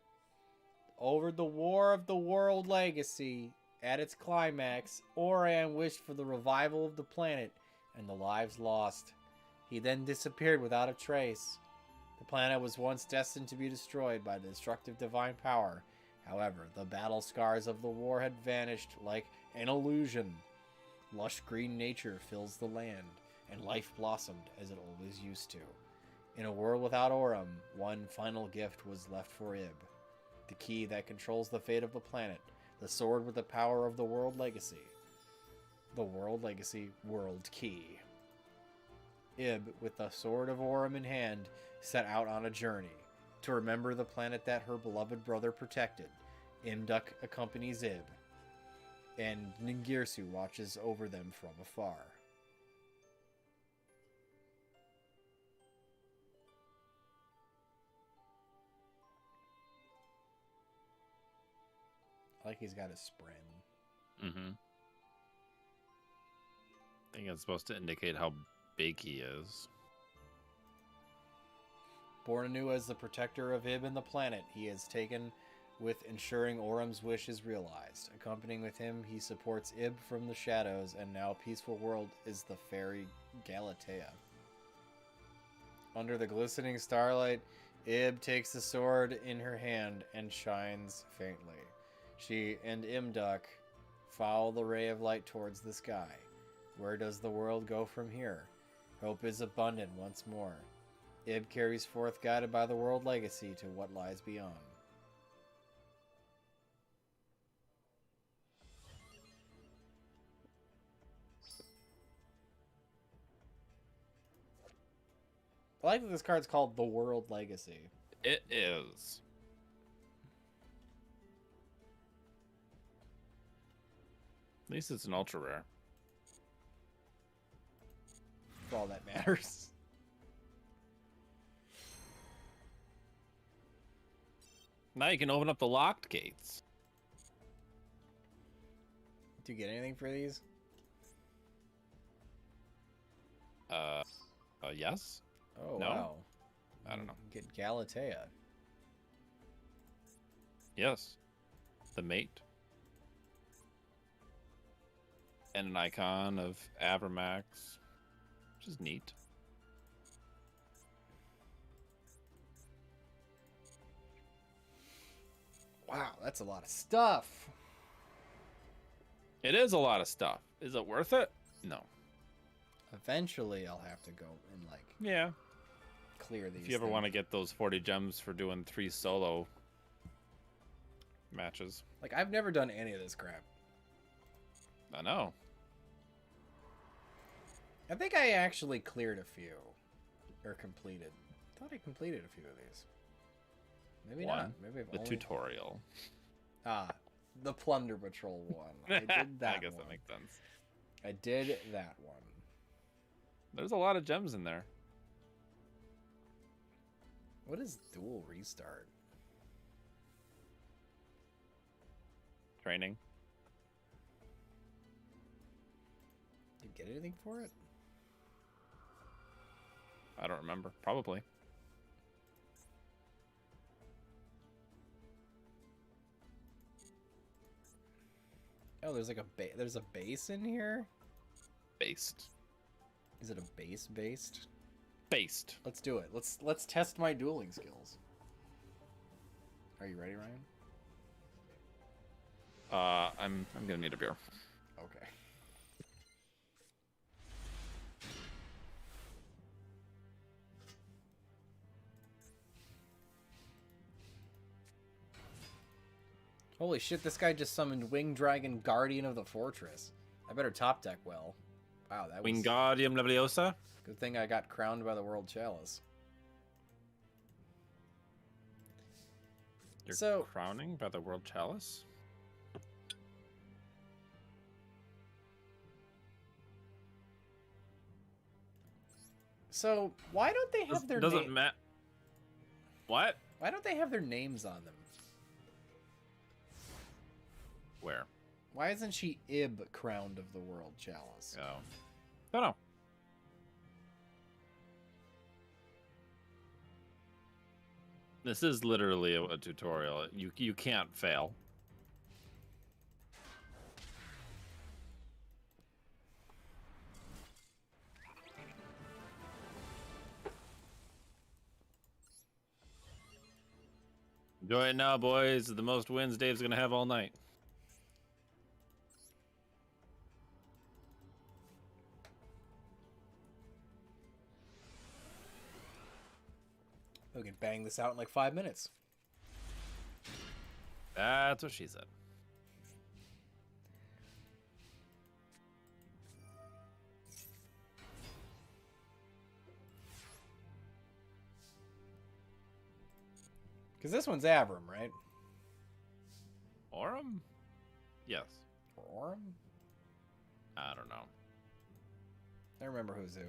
Over the War of the World Legacy, at its climax, Oran wished for the revival of the planet and the lives lost. He then disappeared without a trace. The planet was once destined to be destroyed by the destructive divine power. However, the battle scars of the war had vanished like an illusion. Lush green nature fills the land, and life blossomed as it always used to. In a world without Aurum, one final gift was left for Ib. The key that controls the fate of the planet. The sword with the power of the World Legacy. The World Legacy World Key. Ib, with the sword of Aurum in hand, set out on a journey to remember the planet that her beloved brother protected. Imduk accompanies Ib, and Ningirsu watches over them from afar. I like he's got a spren. Mm-hmm. I think it's supposed to indicate how big he is. Born anew as the protector of Ib and the planet, he is taken with ensuring Aurum's wish is realized. Accompanying with him, he supports Ib from the shadows, and now peaceful world is the fairy Galatea. Under the glistening starlight, Ib takes the sword in her hand and shines faintly. She and Imduk follow the ray of light towards the sky. Where does the world go from here? Hope is abundant once more. Ib carries forth, guided by the world legacy, to what lies beyond. I like that this card's called the World Legacy. It is. At least it's an ultra rare. That's all that matters. Now you can open up the locked gates. Do you get anything for these? Yes? Oh, No? wow. I don't know. Get Galatea. Yes. The mate. And an icon of Avermax, which is neat. Wow, that's a lot of stuff. It is a lot of stuff. Is it worth it? No. Eventually, I'll have to go and, like, Yeah. clear these If you ever things. want to get those 40 gems for doing 3 solo matches. Like, I've never done any of this crap. I know. I think I actually cleared a few. Or completed. I thought I completed a few of these. Maybe one. not. Maybe I've The only... tutorial. Ah, the Plunder Patrol one. I did that I guess one. that makes sense. I did that one. There's a lot of gems in there. What is Duel Restart? Training. Did you get anything for it? I don't remember. Probably. Oh, there's like there's a base in here? Based. Is it a base based? Based. Let's do it. Let's test my dueling skills. Are you ready, Ryan? I'm gonna need a beer. Okay. Holy shit, this guy just summoned Winged Dragon, Guardian of the Fortress. I better top deck well. Wow, that was... Wingardium Leviosa. Good thing I got crowned by the World Chalice. You're So... crowning by the World Chalice? So, why don't they have their Doesn't matter. What? Why don't they have their names on them? Where? Why isn't she Ib crowned of the World Chalice? Oh. Don't know. This is literally a tutorial. You can't fail. Enjoy it now, boys. The most wins Dave's gonna have all night. We can bang this out in like 5 minutes. That's what she said. Because this one's Avram, right? Orem? Yes. Or Orem? I don't know. I remember who's who.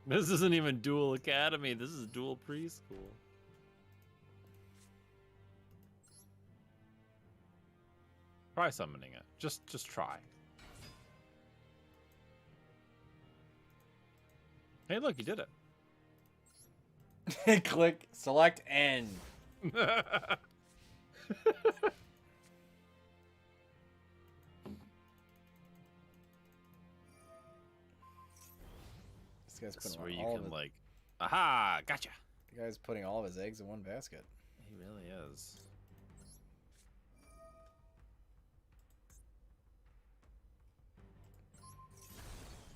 This isn't even Duel Academy. This is Duel Preschool. Try summoning it. Just try. Hey, look, you did it. Click, select, N. This guy's This is putting where you all can, of like... Aha! Gotcha! the guy's putting all of his eggs in one basket. He really is.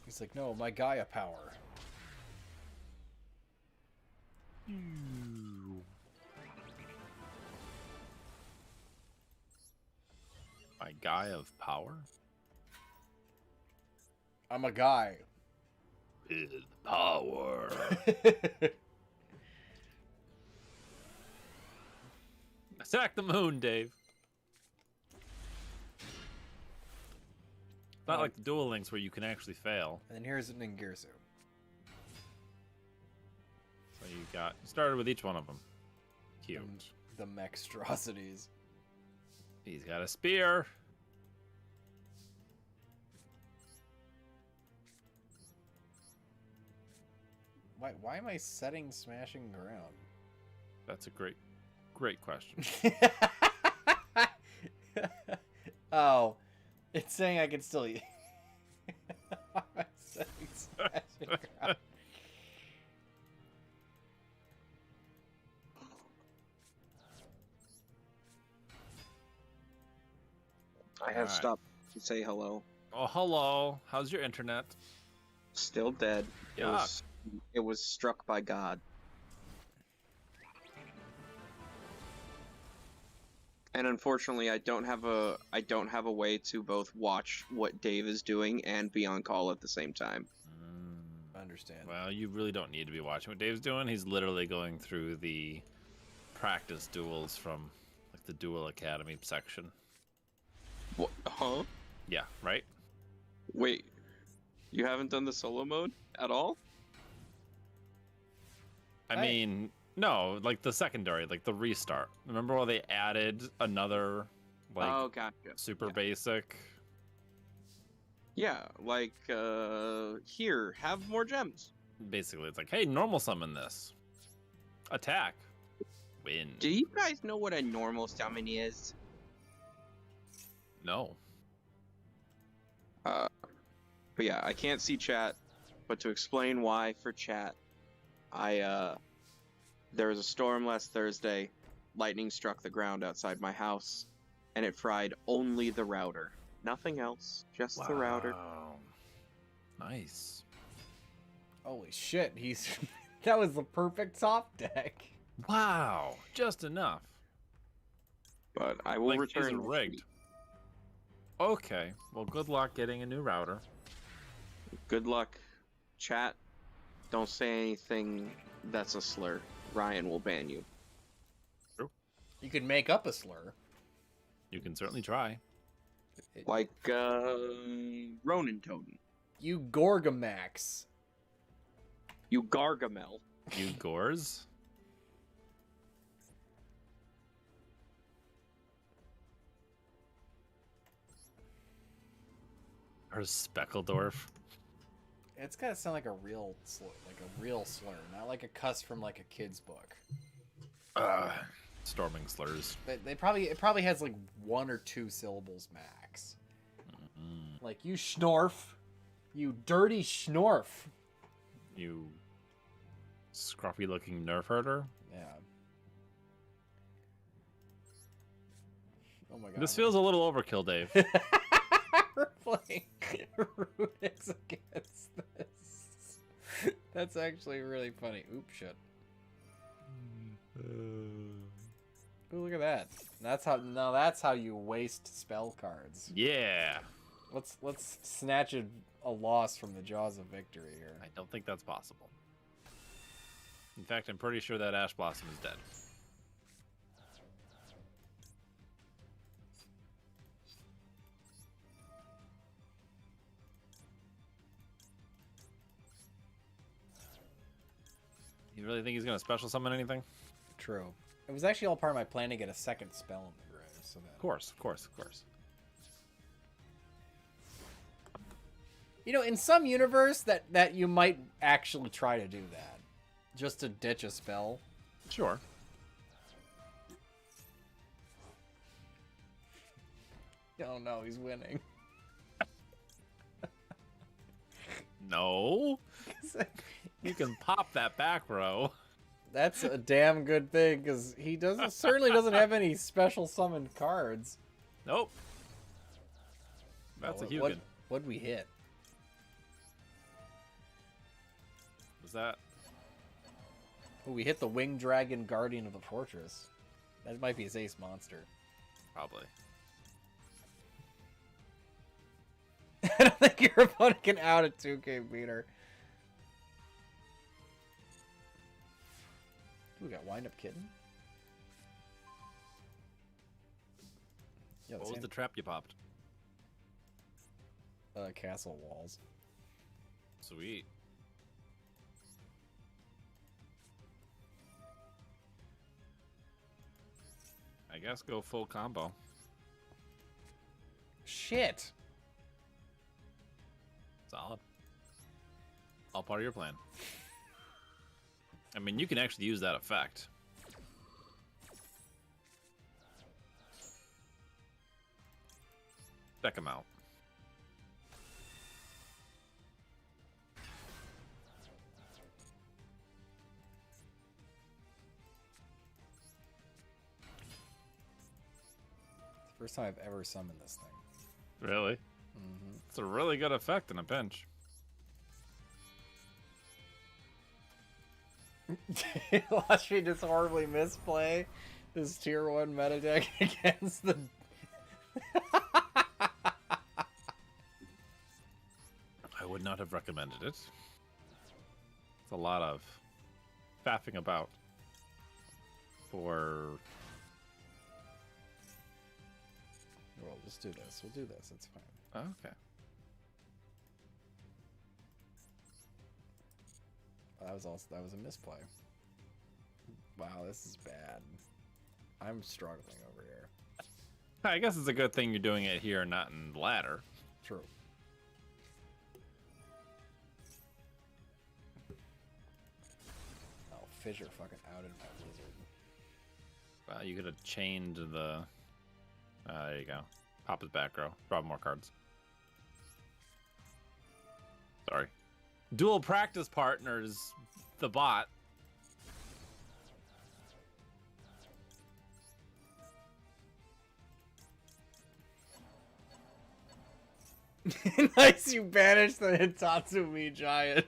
He's like, no, my Gaia power. My guy of power? I'm a guy. Is power. Attack the moon, Dave. It's not like the Duel Links where you can actually fail. And then here's Ningirsu. So you started with each one of them. Cute. The Mextrosities. He's got a spear. Why am I setting smashing ground? That's a great question. Oh, it's saying I can still eat. Why am I setting smashing ground? I have Alright. stopped to say hello. Oh, hello. How's your internet? Still dead. Yuck. It was struck by God. And unfortunately, I don't have a way to both watch what Dave is doing and be on call at the same time. Understand. Well, you really don't need to be watching what Dave's doing. He's literally going through the practice duels from like the Duel Academy section. What? Huh? Yeah, right? Wait, you haven't done the solo mode at all? I mean, no, like the secondary, like the restart. Remember when they added another like Oh, gotcha. super Yeah. basic? Yeah, like here, have more gems. Basically, it's like, hey, normal summon this. Attack. Win. Do you guys know what a normal summon is? No. But yeah, I can't see chat, but to explain why for chat, there was a storm last Thursday. Lightning struck the ground outside my house, and it fried only the router. Nothing else, just the router. Wow. Nice. Holy shit, he's that was the perfect top deck. Wow. Just enough. But I will Like return. these are next rigged. week. Okay. Well, good luck getting a new router. Good luck, chat. Don't say anything that's a slur. Ryan will ban you. You could make up a slur. You can certainly try. Like Ronin Totem. You Gorgamax. You Gargamel. You gores? Or Speckledorf? It's gotta sound like a real slur, not like a cuss from like a kid's book. Storming slurs. It probably has like 1 or 2 syllables max. Like you schnorf, you dirty schnorf. You scruffy looking nerf herder. Yeah. Oh my god. This feels a little overkill, Dave. We're playing Runics against this. That's actually really funny. Oops, shit. Ooh, look at that. That's how you waste spell cards. Yeah. Let's snatch a loss from the jaws of victory here. I don't think that's possible. In fact, I'm pretty sure that Ash Blossom is dead. You really think he's gonna special summon anything? True. It was actually all part of my plan to get a second spell in the grave. So that... Of course, of course, of course. You know, in some universe that you might actually try to do that. Just to ditch a spell. Sure. Oh no, he's winning. No. You can pop that back row. That's a damn good thing, because he certainly doesn't have any special summoned cards. Nope. That's a Hugin. What'd we hit? Was that? Oh, we hit the Winged Dragon Guardian of the Fortress. That might be his ace monster. Probably. I don't think your opponent can out a 2K beater. We got Wind Up Kitten. Yeah, What was the trap you popped? Castle Walls. Sweet. I guess go full combo. Shit. Solid. All part of your plan. I mean, you can actually use that effect. Check him out. It's the first time I've ever summoned this thing. Really? Mm-hmm. It's a really good effect in a pinch. Watch me just horribly misplay this tier 1 meta deck against the... I would not have recommended it. It's a lot of faffing about. for... We'll just do this. We'll do this. It's fine. Okay. That was a misplay. Wow, this is bad. I'm struggling over here. I guess it's a good thing you're doing it here, not in the ladder. True. Oh, Fissure fucking outed my wizard. Well, you could have chained the... there you go. Pop his back row. Draw more cards. Sorry. Dual practice partners, the bot. Nice, you banished the Hitatsumi giant.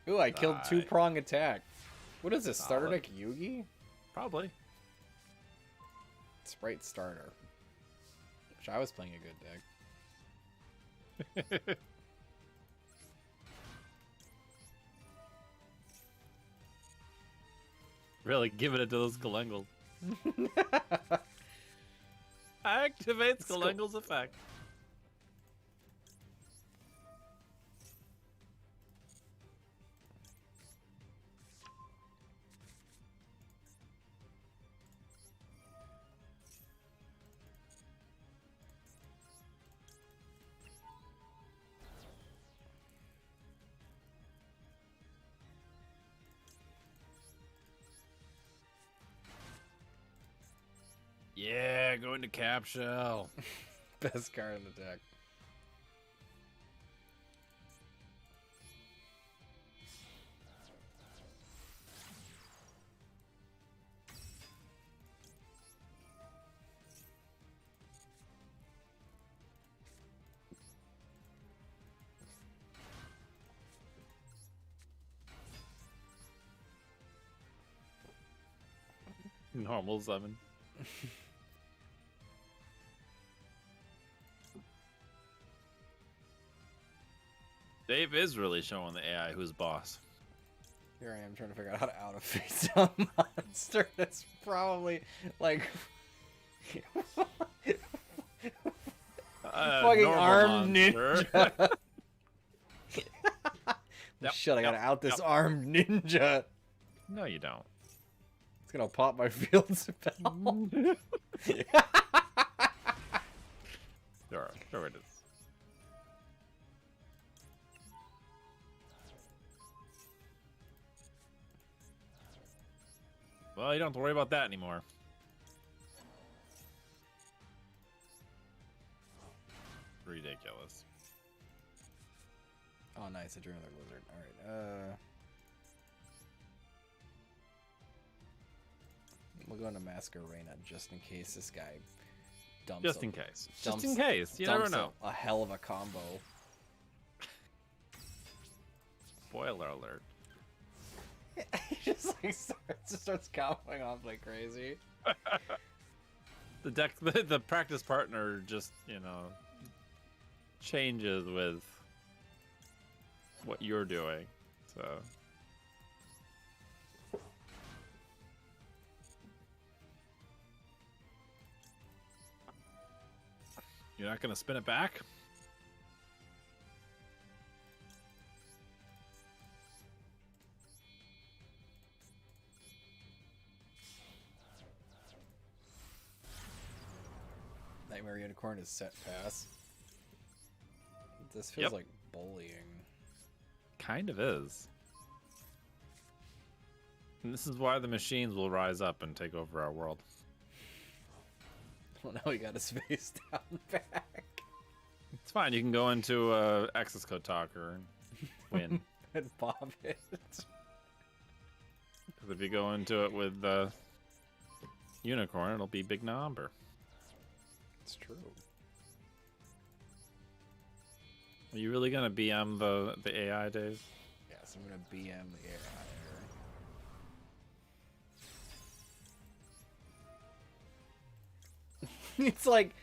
Ooh, I killed Die. two-prong attack. What is this, starter Solid. deck Yugi? Probably. Sprite starter. Which I was playing a good deck. Really giving it to those Galengals. Activates Cool. Galengal's effect. Yeah, go into Cap Shell. Best card in the deck. Normal summon. Dave is really showing the AI who's boss. Here I am trying to figure out how to out-of-face a monster that's probably, like... fucking normal armed monster. ninja. Yep, Shit, I gotta yep, out this yep. armed ninja. No, you don't. It's gonna pop my field spell. Sure it is. Well, you don't have to worry about that anymore. Ridiculous. Oh, nice. I drew another lizard. Alright, we'll go into Masquerena just in case this guy dumps Just a- in case. dumps- Just in case. You never dumps know. a hell of a combo. Spoiler alert. He just like starts comboing off like crazy. The deck, the practice partner just, you know, changes with what you're doing. So. You're not going to spin it back? Nightmare Unicorn is set pass. This feels Yep. like bullying. Kind of is. And this is why the machines will rise up and take over our world. Well, now we got his face down back. It's fine. You can go into access code talker and win. And pop it. 'Cause if you go into it with unicorn, it'll be big number. It's true. Are you really gonna BM the AI, Dave? Yes, I'm gonna BM the air higher. It's like,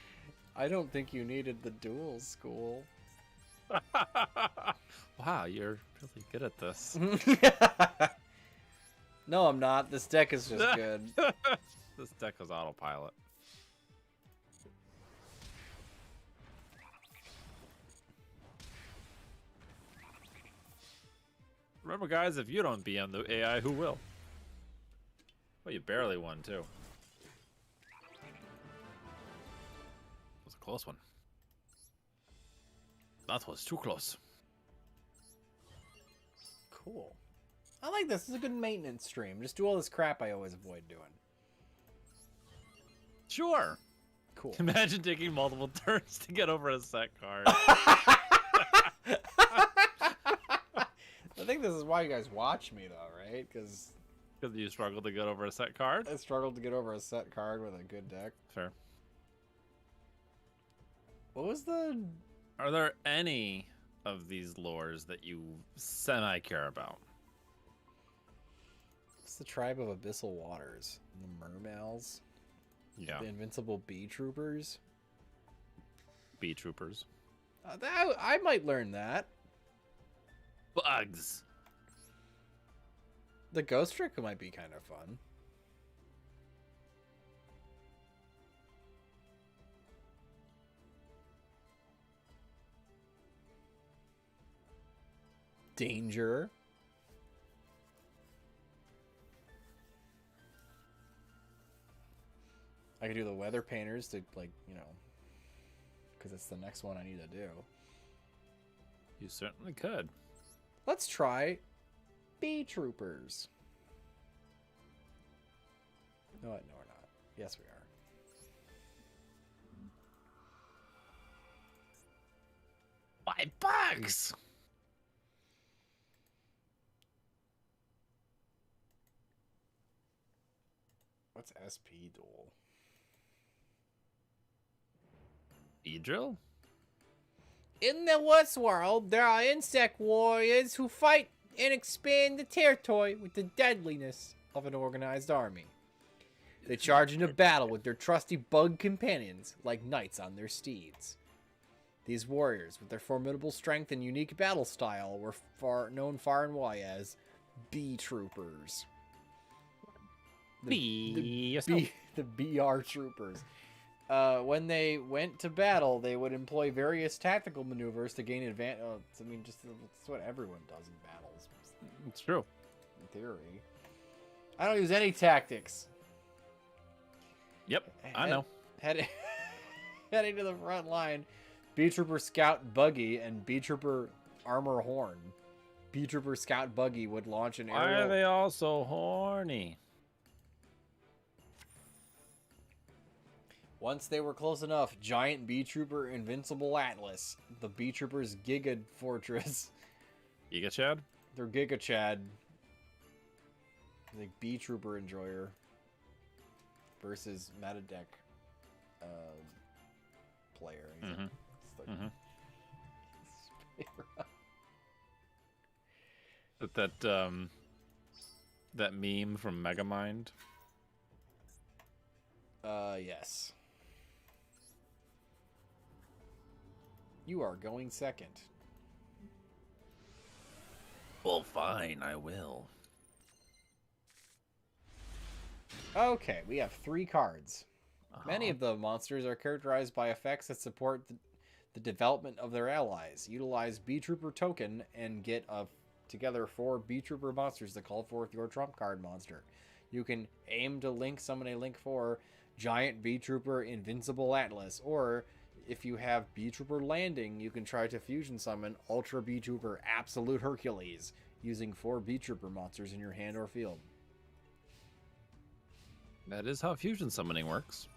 I don't think you needed the duel school. Wow, you're really good at this. No, I'm not. This deck is just good. This deck was autopilot. Remember, guys, if you don't BM the AI, who will? Well, you barely won, too. It was a close one. That was too close. Cool. I like this. This is a good maintenance stream. Just do all this crap I always avoid doing. Sure. Cool. Imagine taking multiple turns to get over a set card. I think this is why you guys watch me, though, right? Because you struggle to get over a set card? I struggled to get over a set card with a good deck. Fair. What was the... Are there any of these lores that you semi-care about? What's the tribe of Abyssal Waters? The Mermals? Yeah. The Invincible Bee Troopers? Bee Troopers. I might learn that. Bugs. The Ghost Trick might be kind of fun. Danger. I could do the Weather Painters to, like, you know, because it's the next one I need to do. You certainly could. Let's try Bee Troopers. No, we're not. Yes, we are. Why, bugs? What's SP Duel? E-drill? In the West world, there are insect warriors who fight and expand the territory with the deadliness of an organized army. They charge into battle with their trusty bug companions, like knights on their steeds. These warriors, with their formidable strength and unique battle style, were known far and wide as Bee Troopers. The BR Troopers. When they went to battle, they would employ various tactical maneuvers to gain advantage. I mean, just that's what everyone does in battles. It's true. In theory. I don't use any tactics. Yep, I know. Heading to the front line, Bee Trooper Scout Buggy and Bee Trooper Armor Horn. Bee Trooper Scout Buggy would launch an Why aerial... are they all so horny? Once they were close enough, Giant Bee Trooper Invincible Atlas, the Bee Troopers Giga Fortress, Giga Chad? their Giga Chad, the Bee Trooper Enjoyer versus Metadeck player. Mm-hmm. It's like, that meme from Megamind. Yes. You are going second. Well, fine, I will. Okay, we have 3 cards. Many of the monsters are characterized by effects that support the development of their allies. Utilize Bee Trooper token and get together 4 Bee Trooper monsters to call forth your trump card monster. You can aim to link summon a link 4 Giant Bee Trooper Invincible Atlas, or if you have Bee Trooper Landing, you can try to fusion summon Ultra Bee Trooper Absolute Hercules using 4 Bee Trooper monsters in your hand or field. That is how fusion summoning works.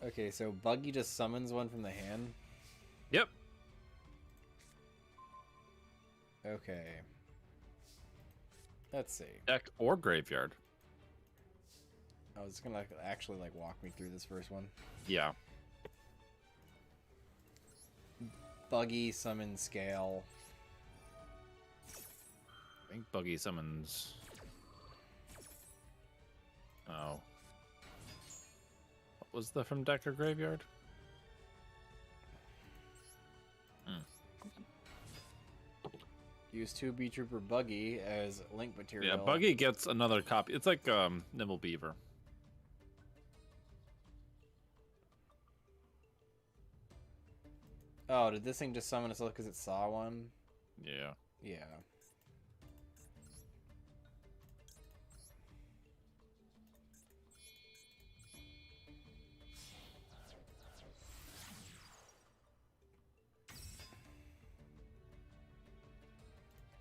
Okay, so Buggy just summons one from the hand? Yep. Okay. Let's see. Deck or graveyard. I was gonna actually walk me through this first one. Yeah. Buggy summon Scale. I think Buggy summons... Oh. What was the from deck or graveyard? Use 2 Beetrooper Buggy as link material. Yeah, Buggy gets another copy. It's like Nimble Beaver. Oh, did this thing just summon itself because it saw one? Yeah. Yeah.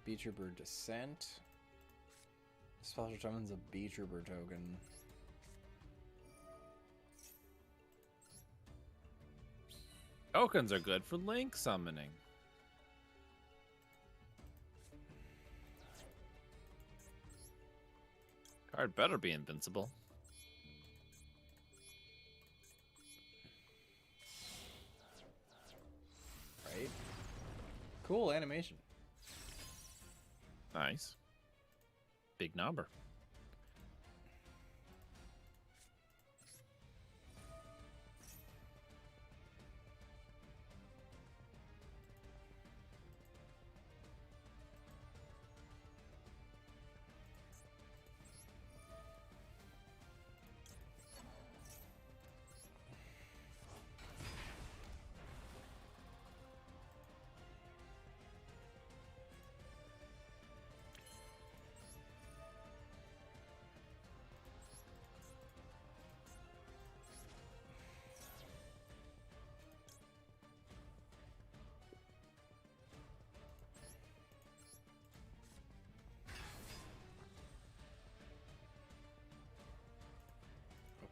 Beetrooper Descent. Special summons a Beetrooper token. Tokens are good for link summoning. Card better be invincible. Right? Cool animation. Nice. Big number.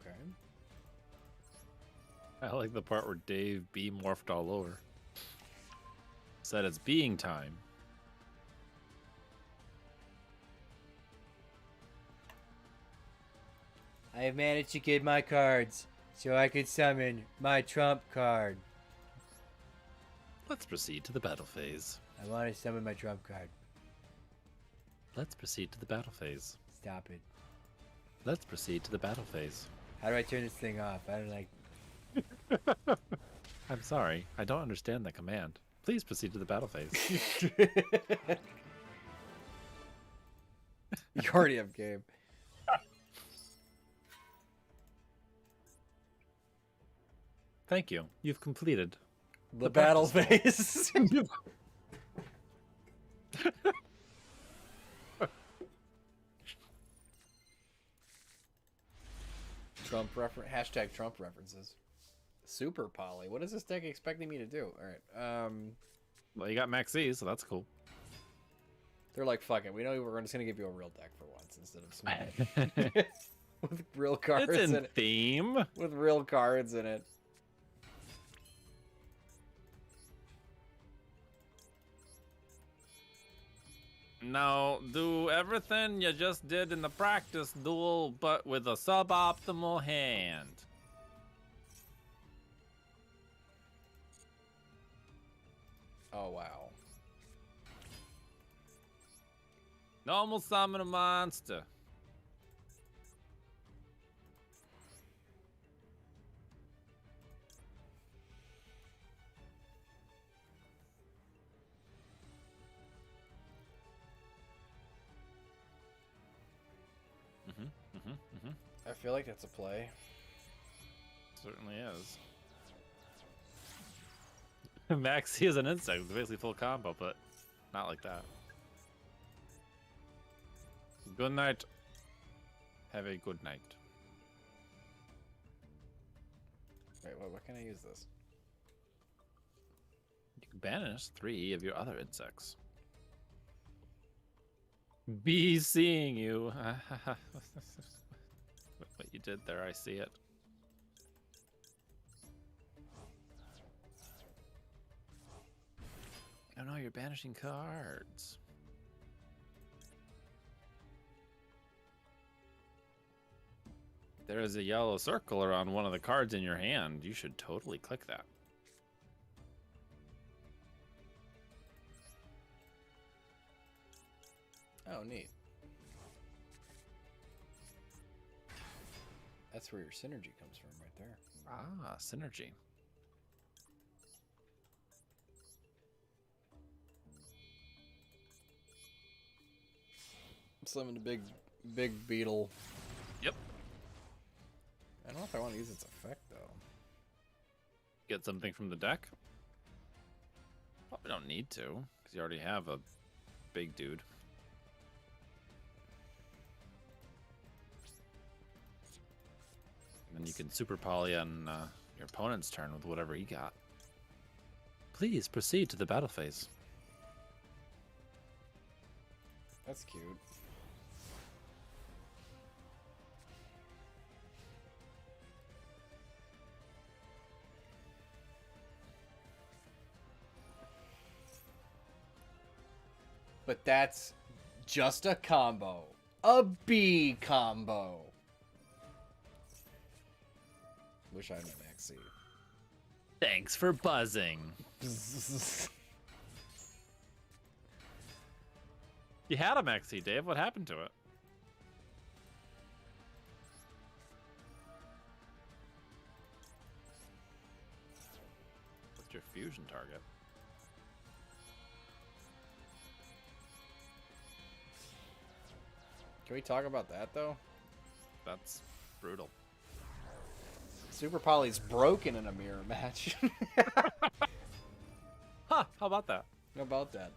Okay. I like the part where Dave B morphed all over. Said it's being time. I have managed to get my cards, so I could summon my trump card. Let's proceed to the battle phase. I want to summon my trump card. Let's proceed to the battle phase. Stop it. Let's proceed to the battle phase. How do I turn this thing off? I don't like... I'm sorry, I don't understand the command. Please proceed to the battle phase. You already have game. Thank you. You've completed The battle practice phase. Trump reference. Hashtag Trump references. Super Poly. What is this deck expecting me to do? All right. Well, you got Max E, so that's cool. They're like, fuck it. We know we're just gonna give you a real deck for once instead of small. With real cards It's in in it. theme. With real cards in it. Now, do everything you just did in the practice duel, but with a suboptimal hand. Oh wow. Normal summon a monster. I feel like that's a play. Certainly is. Maxi is an insect. It's basically full combo, but not like that. Good night. Have a good night. Wait, what can I use this? You can banish 3 of your other insects. Be seeing you. What you did there, I see it. Oh no, you're banishing cards. There is a yellow circle around one of the cards in your hand. You should totally click that. Oh, neat. That's where your synergy comes from, right there. Ah, synergy. Summon a big beetle. Yep. I don't know if I want to use its effect though. Get something from the deck. Probably don't need to, because you already have a big dude. And then you can super poly on your opponent's turn with whatever he got. Please proceed to the battle phase. That's cute. But that's just a combo. A B combo. Wish I had my maxi. Thanks for buzzing. You had a maxi, Dave. What happened to it? What's your fusion target? Can we talk about that though? That's brutal. Super Poly's broken in a mirror match. Huh, how about that? How about that?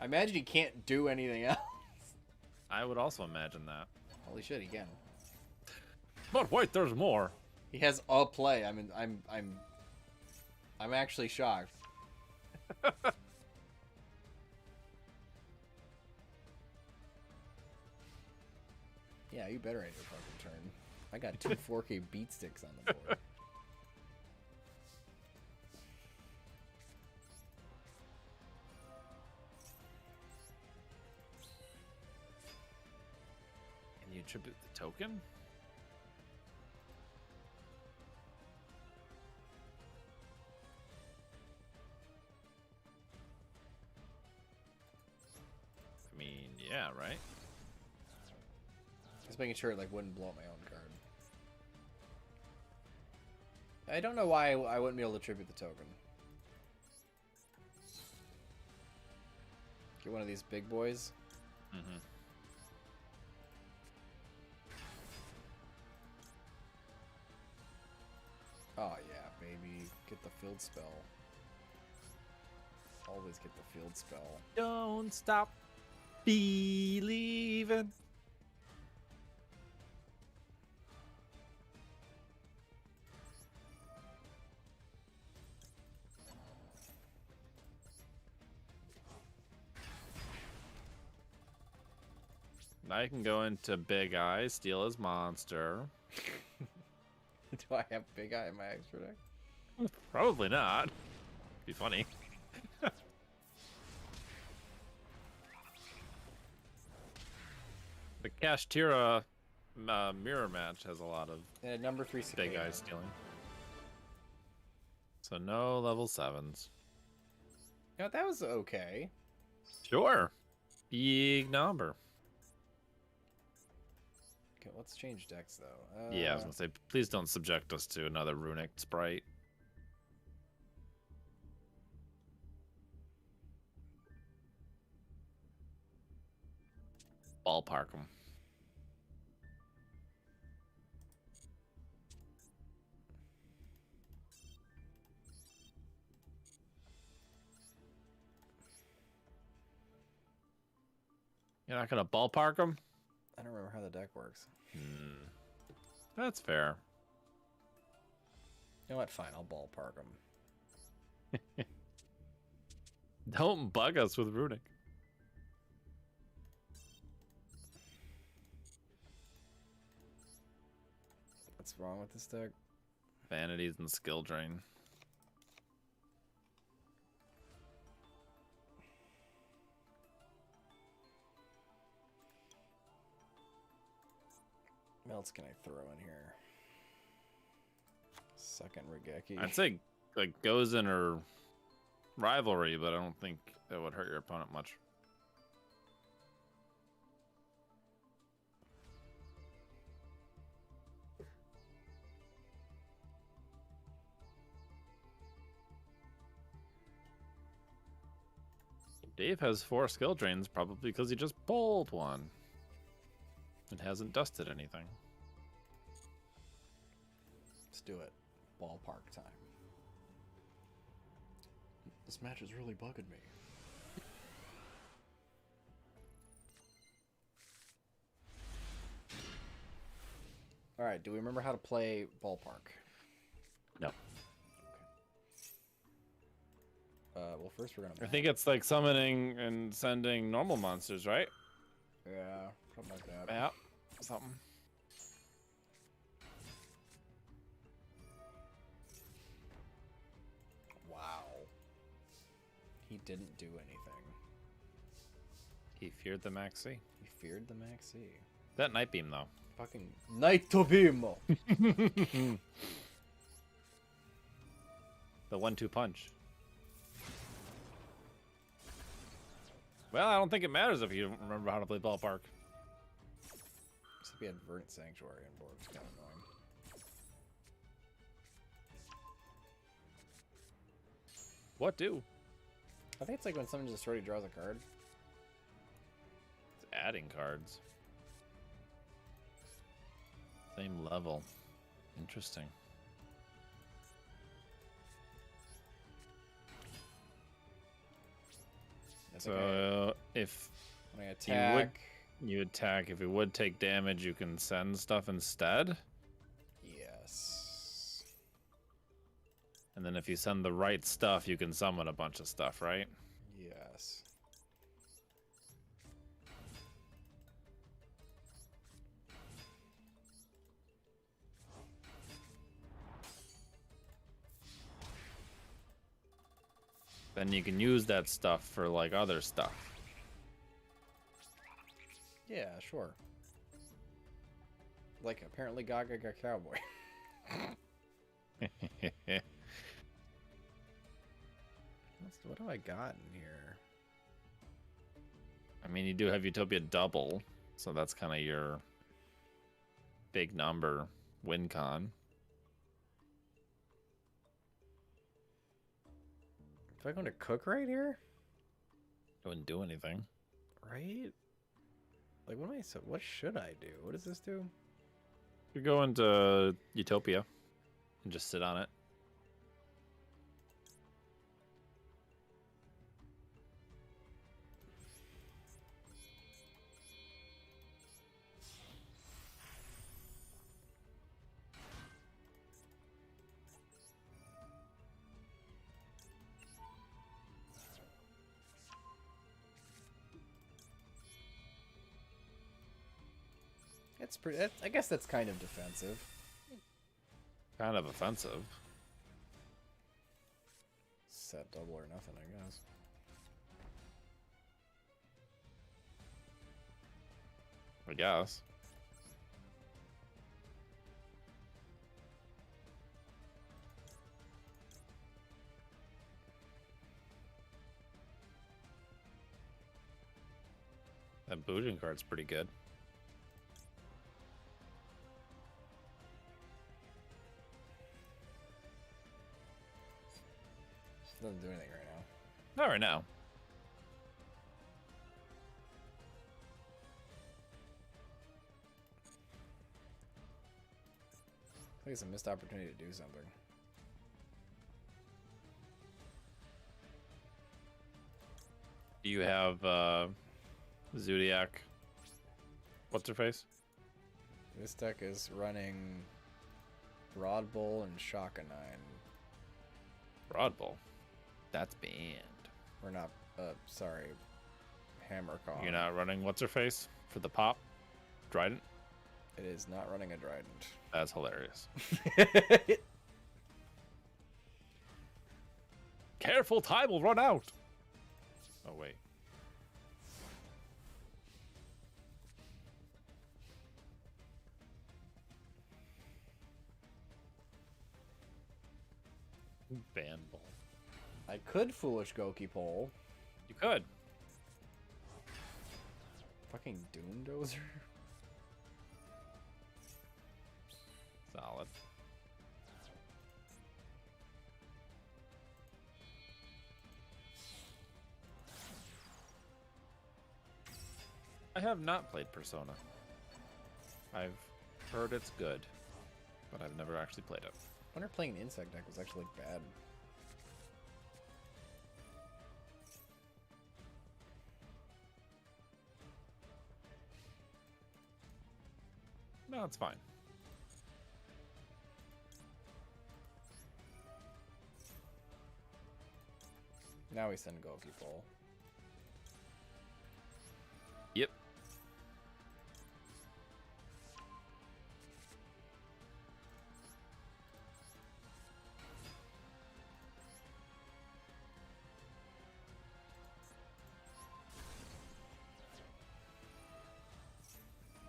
I imagine he can't do anything else. I would also imagine that. Holy shit, he can. But wait, there's more. He has a play. I'm actually shocked. Yeah, you better end your fucking turn. I got 2 4K beat sticks on the board. And you attribute the token? I mean, yeah, right? Just making sure it like wouldn't blow up my own card. I don't know why I wouldn't be able to attribute the token. Get one of these big boys. Mm-hmm. Oh yeah, baby. Get the field spell. Always get the field spell. Don't stop believing. I can go into Big Eye, steal his monster. Do I have Big Eye in my extra deck? Probably not. Be funny. The Kashtira mirror match has a lot of And number 3 Big Eye stealing. So no level 7s. You know, that was okay. Sure. Big number. Okay, let's change decks though. Yeah, I was gonna say, please don't subject us to another runic sprite. Ballpark them. You're not gonna ballpark them? I don't remember how the deck works. That's fair. You know what? Fine, I'll ballpark them. Don't bug us with runic. What's wrong with this deck? Vanities and skill drain. What else can I throw in here? Second Regeki. I'd say like goes in or rivalry, but I don't think that would hurt your opponent much. Dave has 4 skill drains, probably because he just bowled one. It hasn't dusted anything. Let's do it. Ballpark time. This match is really bugging me. Alright, do we remember how to play ballpark? No. Well, first we're gonna... I think it's like summoning and sending normal monsters, right? Yeah, something like that. Yeah, something. Wow. He didn't do anything. He feared the Maxi. He feared the Maxi. That Night Beam, though. Fucking Night Beam! The 1-2 punch. Well, I don't think it matters if you don't remember how to play ballpark. Except we had Verdant Sanctuary on board. It's kind of annoying. What do? I think it's like when someone just already draws a card. It's adding cards. Same level. Interesting. So if when I attack, you attack. If it would take damage, you can send stuff instead. Yes. And then if you send the right stuff, you can summon a bunch of stuff, right? Yes. Then you can use that stuff for like other stuff. Yeah, sure. Like apparently Gaga got Cowboy. What do I got in here? I mean, you do have Utopia double, so that's kind of your big number win con. Am I going to cook right here? It wouldn't do anything. Right? Like, what am I? So, what should I do? What does this do? You go into Utopia and just sit on it. It's pretty. I guess that's kind of defensive. Kind of offensive. Set double or nothing, I guess. I guess. That Bujin card's pretty good. Doesn't do anything right now. Not right now. I think it's a missed opportunity to do something. Do you have Zodiac? What's her face? This deck is running Rod Bowl and Shaka 9. Broad Bowl. That's banned. We're not, sorry. Hammer Call. You're not running what's her face for the pop? Trident? It is not running a Trident. That's hilarious. Careful, time will run out. Oh, wait. Ban Bowl. I could Foolish Goki Pole. You could. Fucking Doom Dozer. Solid. I have not played Persona. I've heard it's good, but I've never actually played it. I wonder if playing an insect deck was actually bad. No, it's fine. Now we send go if you fall. Yep.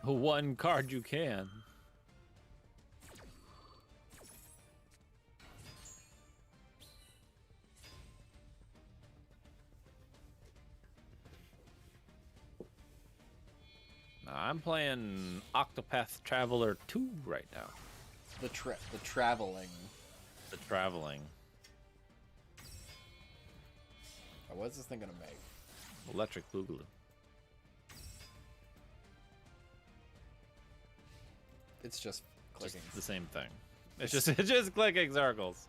One card you can. I'm playing Octopath Traveler 2 right now. The traveling. The traveling. Oh, what's this thing gonna make? Electric Boogaloo. It's just clicking. Just the same thing. It's just clicking circles.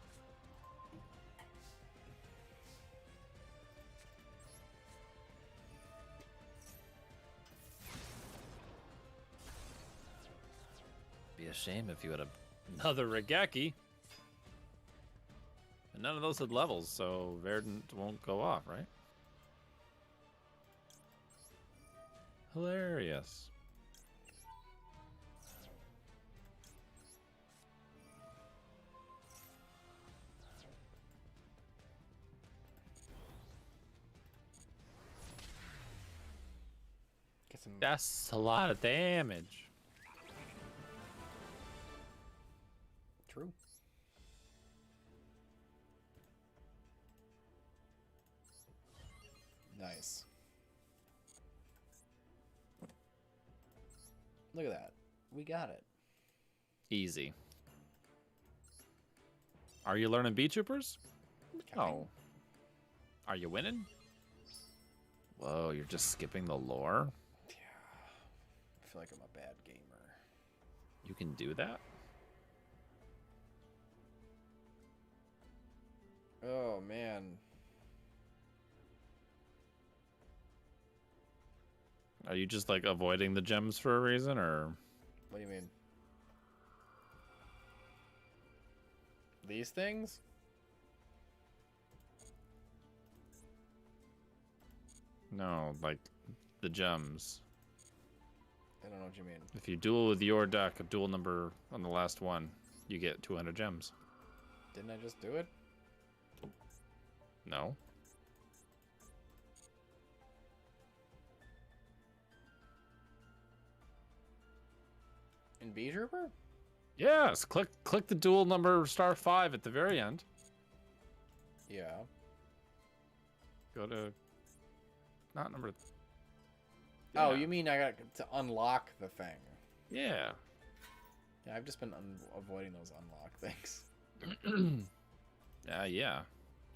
Be a shame if you had another Regaki. And none of those had levels, so Verdant won't go off, right? Hilarious. Get some. That's a lot of damage. True. Nice. Look at that. We got it. Easy. Are you learning Bee Troopers? No. Are you winning? Whoa, you're just skipping the lore? Yeah. I feel like I'm a bad gamer. You can do that? Oh, man. Are you just like avoiding the gems for a reason, or? What do you mean? These things? No, like the gems. I don't know what you mean. If you duel with your deck, a duel number on the last one, you get 200 gems. Didn't I just do it? No. In Bee Trooper? Yes, click the duel number *5 at the very end. Yeah. Go to not number. Oh, Yeah. you mean I got to unlock the thing? Yeah. Yeah, I've just been avoiding those unlock things. Yeah.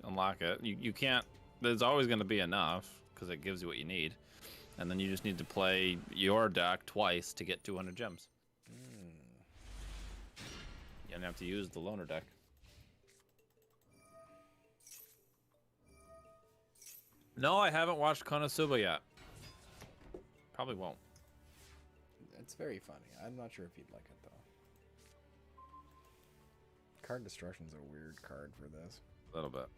Unlock it. You can't. There's always going to be enough because it gives you what you need, and then you just need to play your deck twice to get 200 gems. You don't have to use the loner deck. No, I haven't watched Konosuba yet. Probably won't. It's very funny. I'm not sure if you'd like it, though. Card Destruction's a weird card for this. A little bit.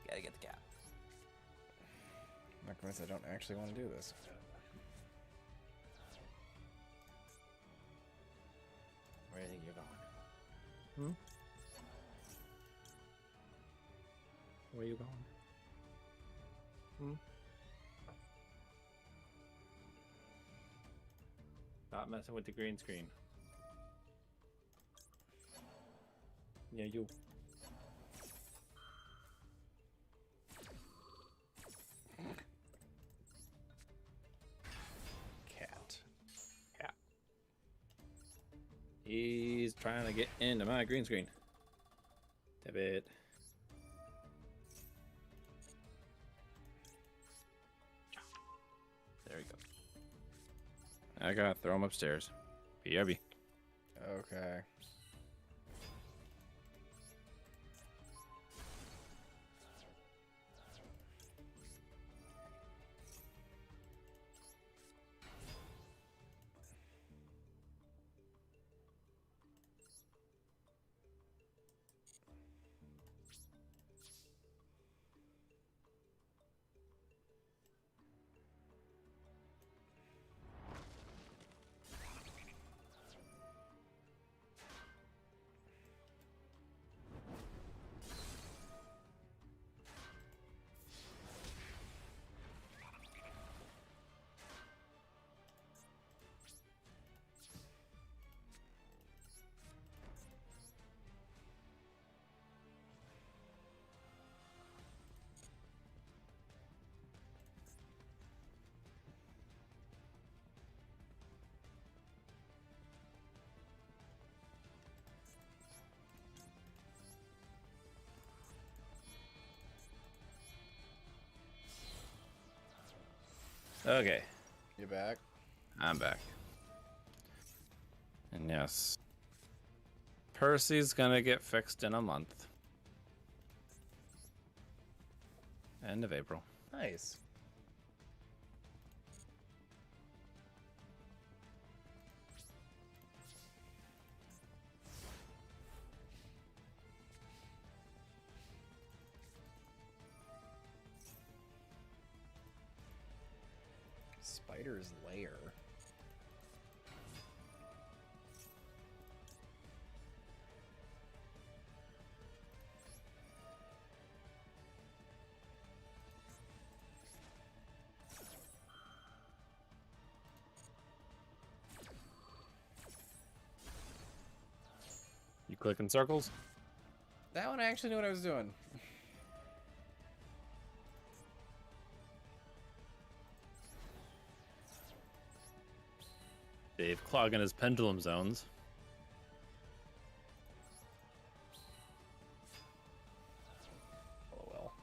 Gotta get the cat. I'm not convinced I don't actually want to do this. Where do you think you're going? Where are you going? Stop messing with the green screen. Yeah, you. Cat. He's trying to get into my green screen. Damn it. There we go. I gotta throw him upstairs. BRB. Okay. Okay, You back? I'm back. And yes, Percy's gonna get fixed in a month. End of April. Nice. Spider's lair. You clicking circles? That one I actually knew what I was doing. Dave clogging his pendulum zones. Oh well.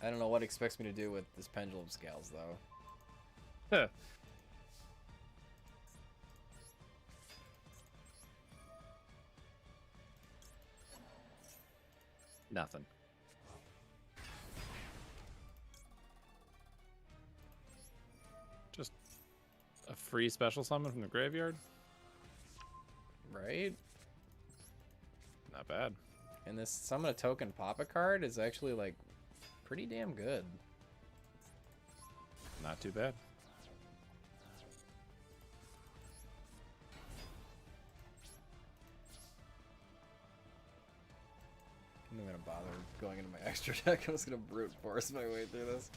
I don't know what it expects me to do with this pendulum scales though. Huh. Nothing. Just a free special summon from the graveyard? Right? Not bad. And this summon a token pop a card is actually like pretty damn good. Not too bad. I'm not gonna bother going into my extra deck. I'm just gonna brute force my way through this.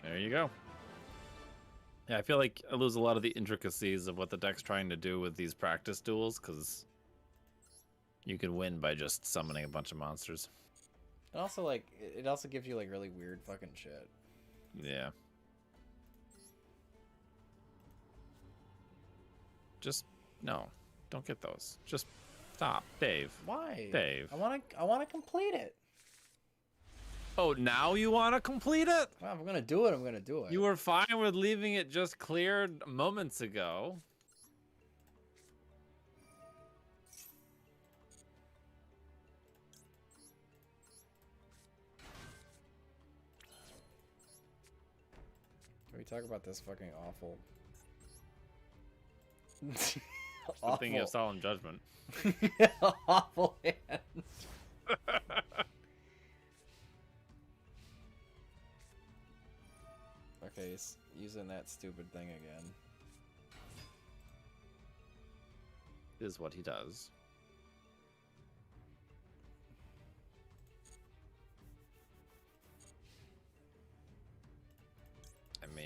There you go. Yeah, I feel like I lose a lot of the intricacies of what the deck's trying to do with these practice duels, because you can win by just summoning a bunch of monsters. And also, like, it also gives you like really weird fucking shit. Yeah. Just, no. Don't get those. Just stop. Dave. Why? Dave. I wanna complete it. Oh, now you want to complete it? Well, if I'm gonna do it, I'm gonna do it. You were fine with leaving it just cleared moments ago. Can we talk about this fucking awful? Good thing you have solemn judgment. Awful hand. Okay, he's using that stupid thing again. Is what he does.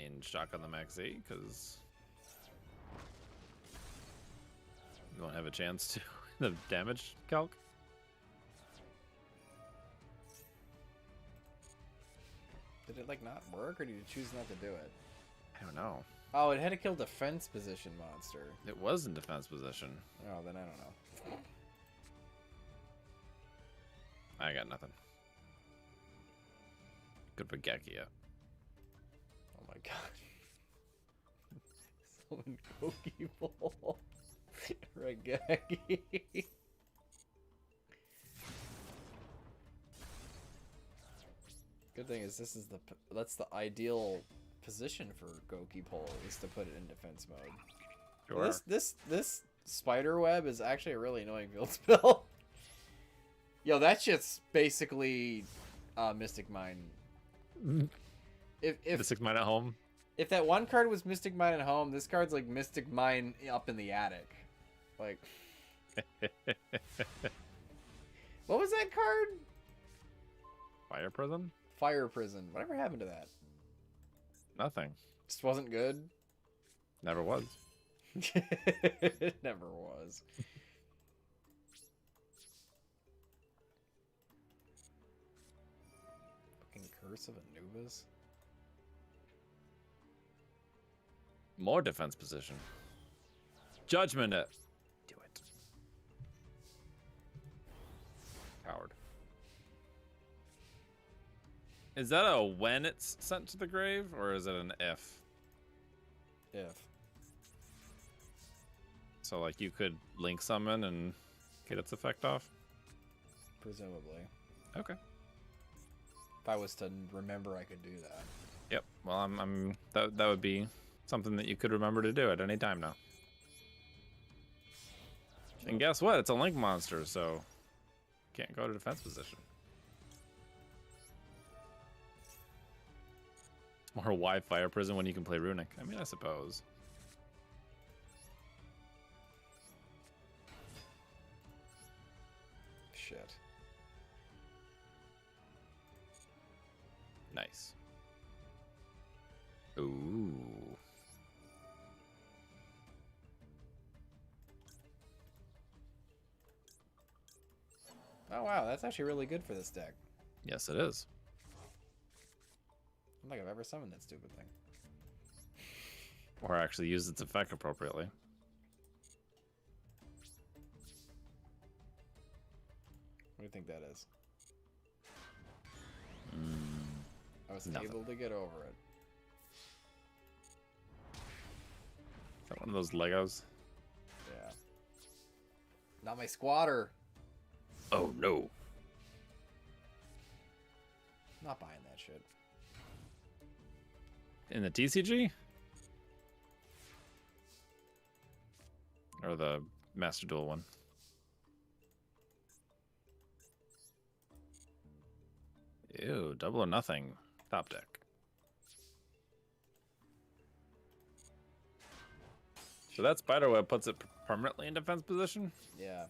main shotgun the max 8 because you won't have a chance to the damage calc. Did it like not work, or did you choose not to do it? I don't know. Oh, it had to kill defense position monster. It was in defense position. Oh, then I don't know. I got nothing. Good for Gakia. Oh my god. Someone Pokeball. Regaki. Good thing is that's the ideal position for Goki Pole, is to put it in defense mode. Sure. This spider web is actually a really annoying field spell. Yo, that shit's basically Mystic Mine. If Mystic Mine at home. If that one card was Mystic Mine at home, this card's like Mystic Mine up in the attic. Like, what was that card? Fire Prison? Fire Prison. Whatever happened to that? Nothing. Just wasn't good. Never was. It never was. Fucking Curse of Anubis. More defense position. Judgment it. Do it. Coward. Is that a when it's sent to the grave, or is it an if? If. So, like, you could link summon and get its effect off? Presumably. Okay. If I was to remember, I could do that. Yep. Well, that would be something that you could remember to do at any time now. And guess what? It's a link monster, so can't go to defense position. Or why Fire Prison when you can play Runic? I mean, I suppose. Shit. Nice. Ooh. Oh wow, that's actually really good for this deck. Yes, it is. I don't think I've ever summoned that stupid thing. Or actually use its effect appropriately. What do you think that is? I was Nothing. able to get over it. Is that one of those Legos? Yeah. Not my squatter. Oh no. Not buying that shit. In the TCG? Or the Master Duel one? Ew, double or nothing. Top deck. So that spiderweb puts it permanently in defense position? Yeah.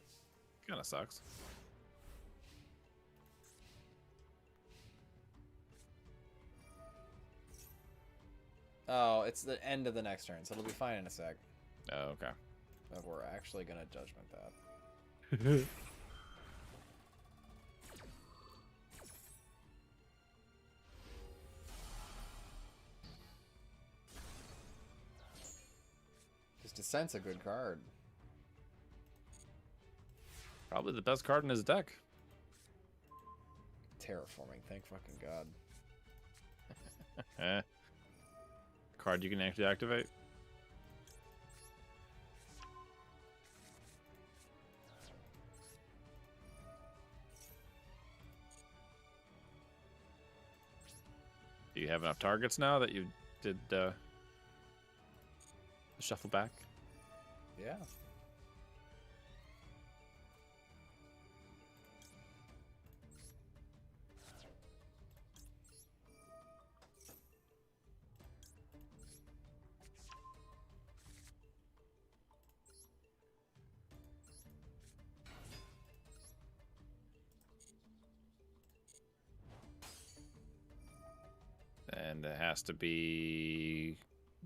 Kinda sucks. Oh, it's the end of the next turn, so it'll be fine in a sec. Oh, okay. But we're actually gonna judgment that. Just Descent's a good card. Probably the best card in his deck. Terraforming, thank fucking god. Eh. Card you can actually activate. Do you have enough targets now that you did the shuffle back? Yeah. And it has to be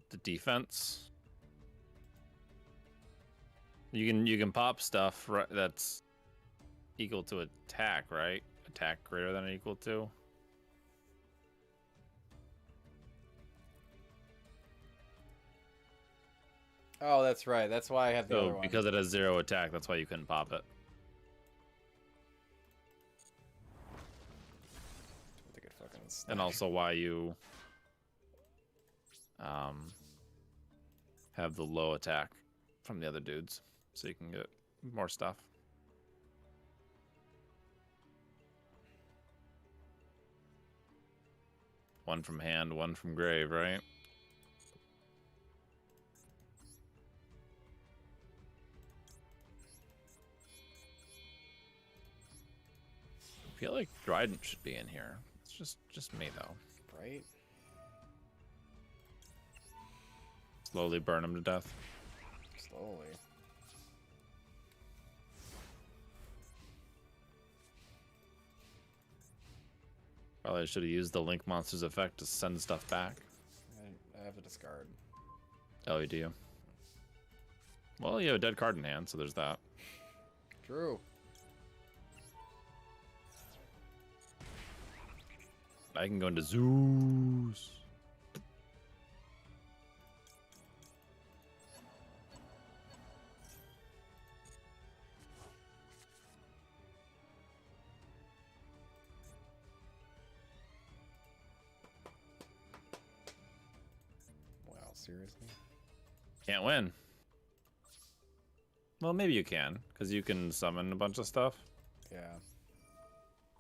the defense. You can pop stuff that's equal to attack, right? Attack greater than or equal to. Oh, that's right. That's why I had the other So one. because it has 0 attack, that's why you couldn't pop it. They could fucking snack. And also why you have the low attack from the other dudes, so you can get more stuff. One from hand, one from grave, right? I feel like Trident should be in here. It's just me though. Right? Slowly burn him to death. Slowly. Probably should have used the Link Monsters effect to send stuff back. I have a discard. Oh, you do? Well, you have a dead card in hand, so there's that. True. I can go into Zeus. Wow, seriously? Can't win. Well, maybe you can, because you can summon a bunch of stuff. Yeah.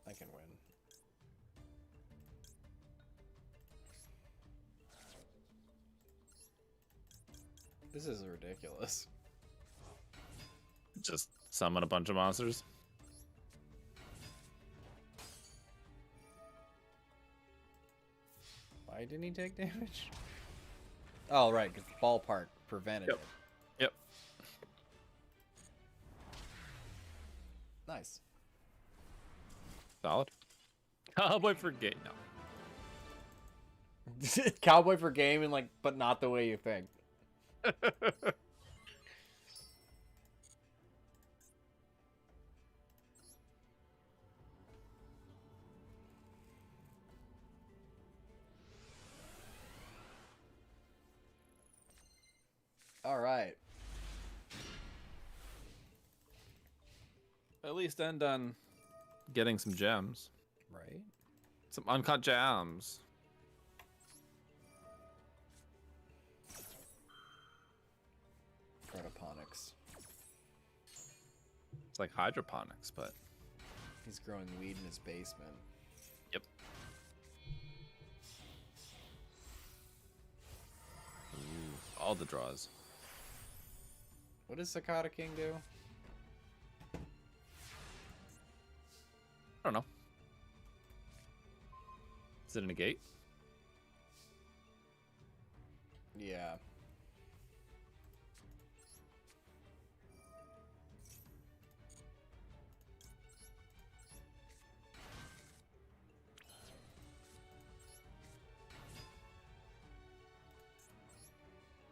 I can win. This is ridiculous. Just summon a bunch of monsters. Why didn't he take damage? Oh, right, because ballpark prevented Yep. it. Yep. Nice. Solid. Cowboy for gate. No. Cowboy for game and but not the way you think. All right. At least end on getting some gems. Right? Some uncut gems. Protoponics. It's like hydroponics, but He's growing weed in his basement. yep. Ooh, all the draws. What does Cicada King do? I don't know. Is it in a gate? Yeah.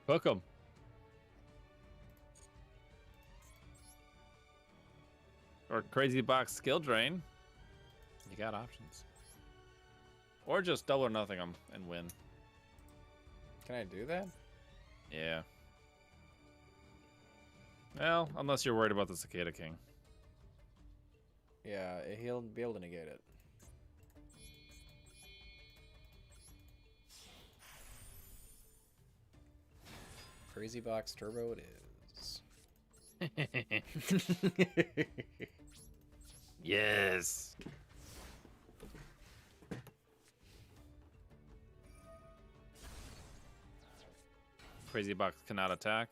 Hook 'em. Or crazy box skill drain. You got options. Or just double or nothing them and win. Can I do that? Yeah. Well, unless you're worried about the Cicada King. Yeah, he'll be able to negate it. Crazy Box Turbo it is. Yes. Crazy box cannot attack.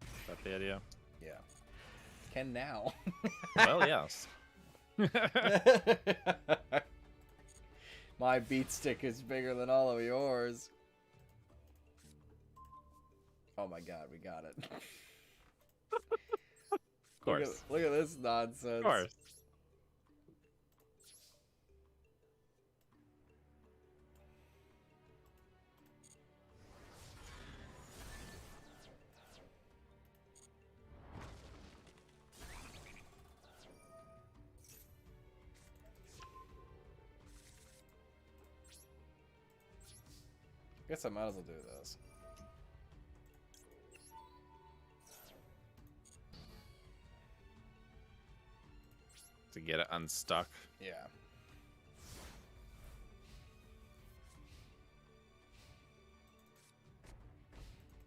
Is that the idea? Yeah. Can now. Well, yes. My beat stick is bigger than all of yours. Oh my god, we got it. Of course. Look at this nonsense. Of course. Guess I might as well do this. To get it unstuck. Yeah.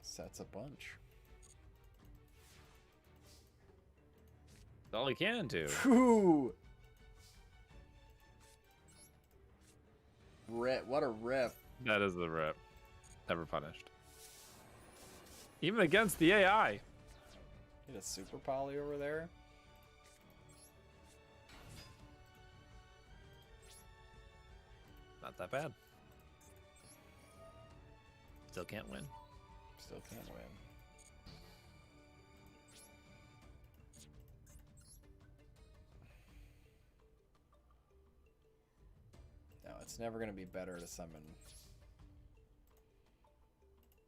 Sets a bunch. That's all he can do. Whew. Rip. What a rip. That is the rip. Never punished. Even against the AI. Get a super poly over there. Not that bad. Still can't win. Still can't win. No, it's never going to be better to summon.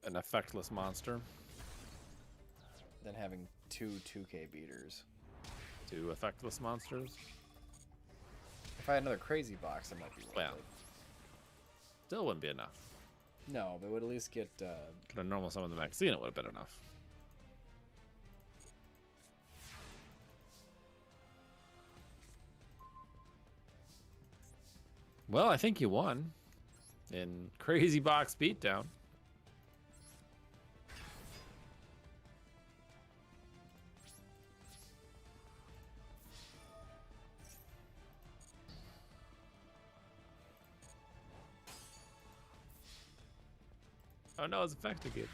An effectless monster. Than having two 2K beaters. Two effectless monsters. If I had another crazy box, it might be worth Well. it. Still wouldn't be enough. No, but it would at least get... Could have normal summon the Maxine, it would have been enough. Well, I think you won. In Crazy Box Beatdown. Oh no, it's effective again.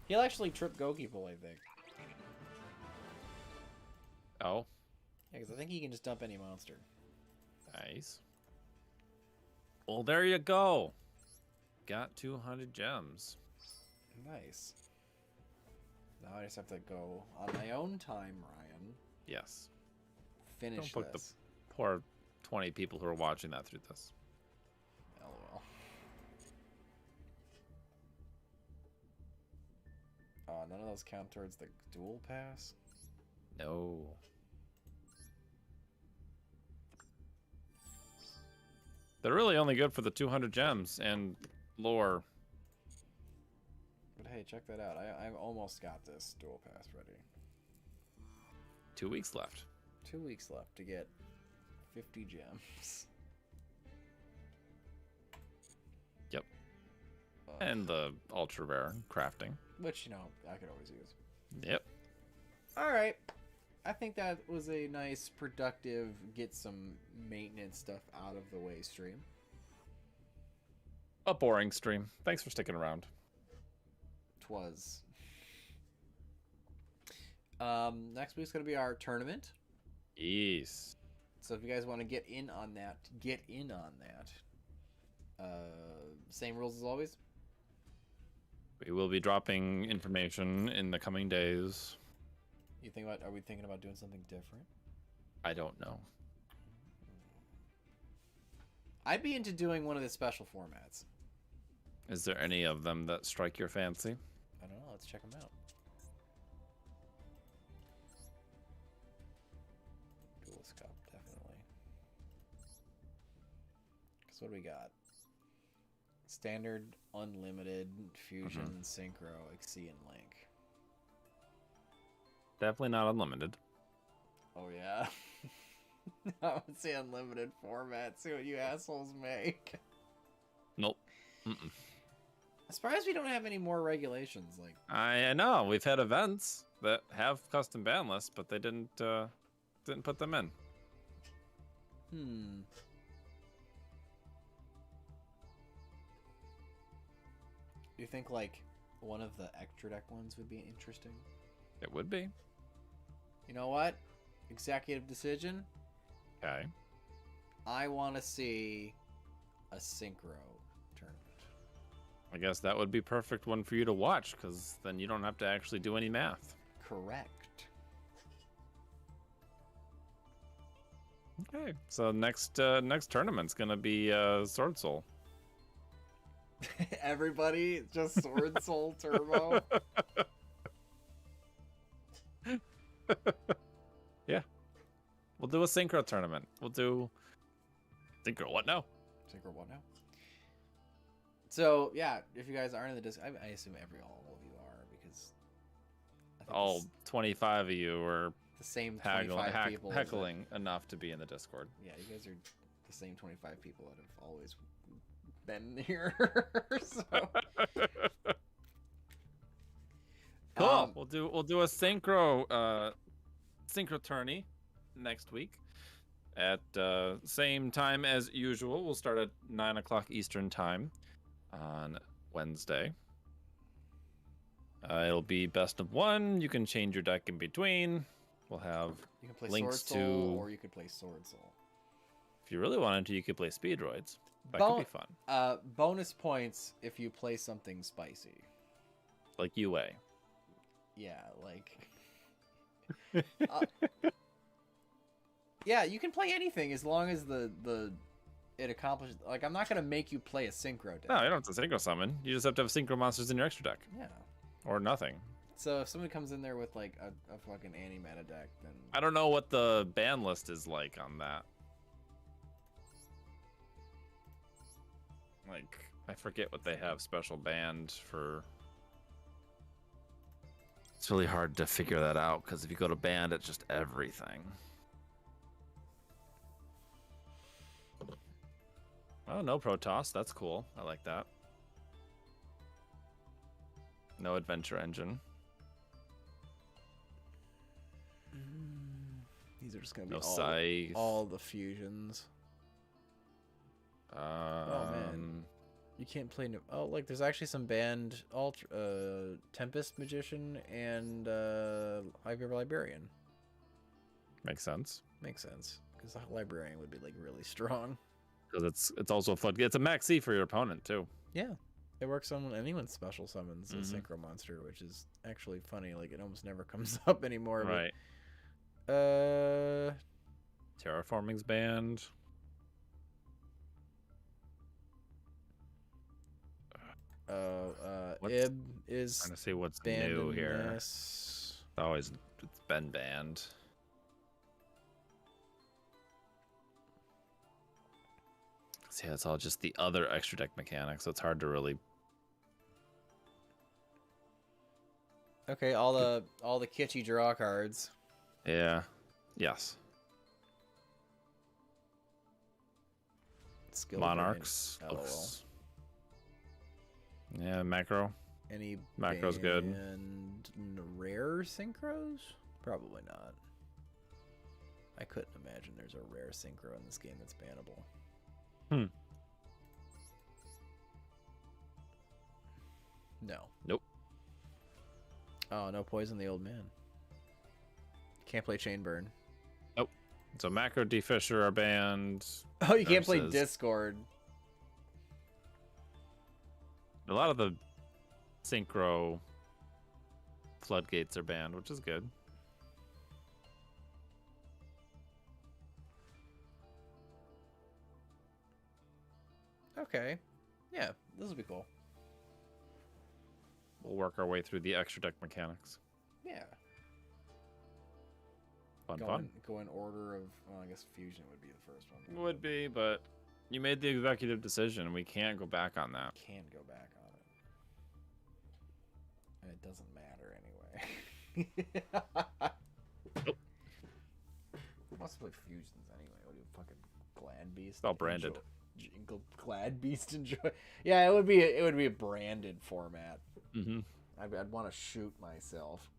He'll actually trip Gokiple, I think. Oh, Yeah, because I think he can just dump any monster. nice. Well, there you go. Got 200 gems. Nice. Now I just have to go on my own time, Ryan. Yes. Finish Don't put this. Poor 20 people who are watching that through this. LOL. Oh, none of those count towards the dual pass? No. They're really only good for the 200 gems and lore. But hey, check that out. I've almost got this dual pass ready. 2 weeks left. 2 weeks left to get 50 gems. Yep. Uh, And the ultra rare crafting. which, you know, I could always use. Yep. Alright. I think that was a nice, productive, get some maintenance stuff out of the way stream. A boring stream. Thanks for sticking around. 'Twas. Next week's going to be our tournament. Yes. So if you guys want to get in on that, get in on that. Same rules as always. We will be dropping information in the coming days. Are we thinking about doing something different? I don't know. I'd be into doing one of the special formats. Is there any of them that strike your fancy? I don't know. Let's check them out. Duelist Cup, definitely. Because what do we got? Standard, Unlimited, Fusion, Synchro, Exceed, and Link. Definitely not unlimited. Oh, yeah? I would say unlimited format. See what you assholes make. Nope. I'm surprised we don't have any more regulations. Like, I know. We've had events that have custom ban lists, but they didn't put them in. Do you think, like, one of the extra deck ones would be interesting? It would be. You know what? Executive decision. Okay. I want to see a synchro tournament. I guess that would be perfect one for you to watch, because then you don't have to actually do any math. Correct. Okay. So next tournament's gonna be Sword Soul. Everybody just Sword Soul Turbo. Yeah. We'll do a synchro tournament. We'll do synchro. What now? Synchro what now? So yeah, if you guys aren't in the Discord, I assume all of you are because I think All it's 25 of you were the same 25 people. heckling enough to be in the Discord. Yeah, you guys are the same 25 people that have always been here. So Cool. We'll do a synchro tourney next week at same time as usual. We'll start at 9 o'clock Eastern time on Wednesday. It'll be best of one. You can change your deck in between. We'll have you can play links Sword Soul, to, or you could play Sword Soul. if you really wanted to, you could play Speedroids. That could be fun. Bonus points if you play something spicy. Like UA. Yeah, like yeah, you can play anything as long as it accomplishes. Like, I'm not gonna make you play a synchro deck. No, you don't have to synchro summon. You just have to have synchro monsters in your extra deck. Yeah. Or nothing. So if somebody comes in there with like a fucking anti-meta deck, then I don't know what the ban list is like on that. Like, I forget what they have special banned for. It's really hard to figure that out because if you go to banned, it's just everything. Oh, no Protoss. That's cool. I like that. No Adventure Engine. these are just gonna be No Scythe. all the fusions. Oh man, you can't play. Oh, like there's actually some banned Tempest Magician and Hyper Librarian. Makes sense. Makes sense because the Librarian would be like really strong. Because it's also a flood. It's a maxi for your opponent too. Yeah, it works on anyone special summons a synchro monster, which is actually funny. Like it almost never comes up anymore. Right. But, Terraforming's banned. Ib is Trying to see what's banned new in here. this. It's been banned. See, it's all just the other extra deck mechanics, so it's hard to really. Okay, all the kitschy draw cards. Yeah. Yes. Skill Monarchs. Drain, LOL. Oops. Yeah, macro. Any Macro's good. And rare synchros? Probably not. I couldn't imagine there's a rare synchro in this game that's bannable. No. Nope. Oh, no Poison the Old Man. Can't play Chain Burn. Nope. So macro Defisher are banned. Oh, you can't play Nurses. Discord. A lot of the synchro floodgates are banned, which is good. Okay. Yeah, this will be cool. We'll work our way through the extra deck mechanics. Yeah. Fun. Go in order of, well, I guess Fusion would be the first one. Would be, but you made the executive decision. We can't go back on that. Can go back on it. And it doesn't matter anyway. Nope. Who wants to play Fusions anyway? What are you, fucking Glad Beast? It's all branded. Glad Beast enjoy. Yeah, it would be a branded format. Mm-hmm. I'd want to shoot myself.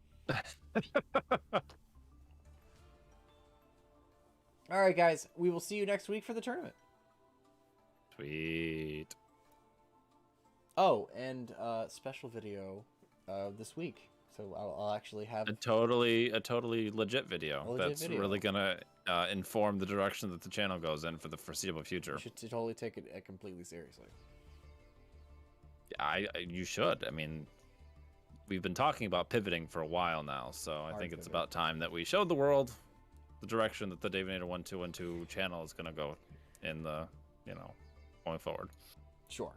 All right, guys. We will see you next week for the tournament. Sweet. Oh, and special video this week. So I'll actually have A totally legit video. A legit That's video. really gonna inform the direction that the channel goes in for the foreseeable future. You should totally take it completely seriously. You should. I mean, we've been talking about pivoting for a while now, so I think it's pivot. about time that we showed the world the direction that the Davinator 1212 channel is gonna go in the, going forward. Sure.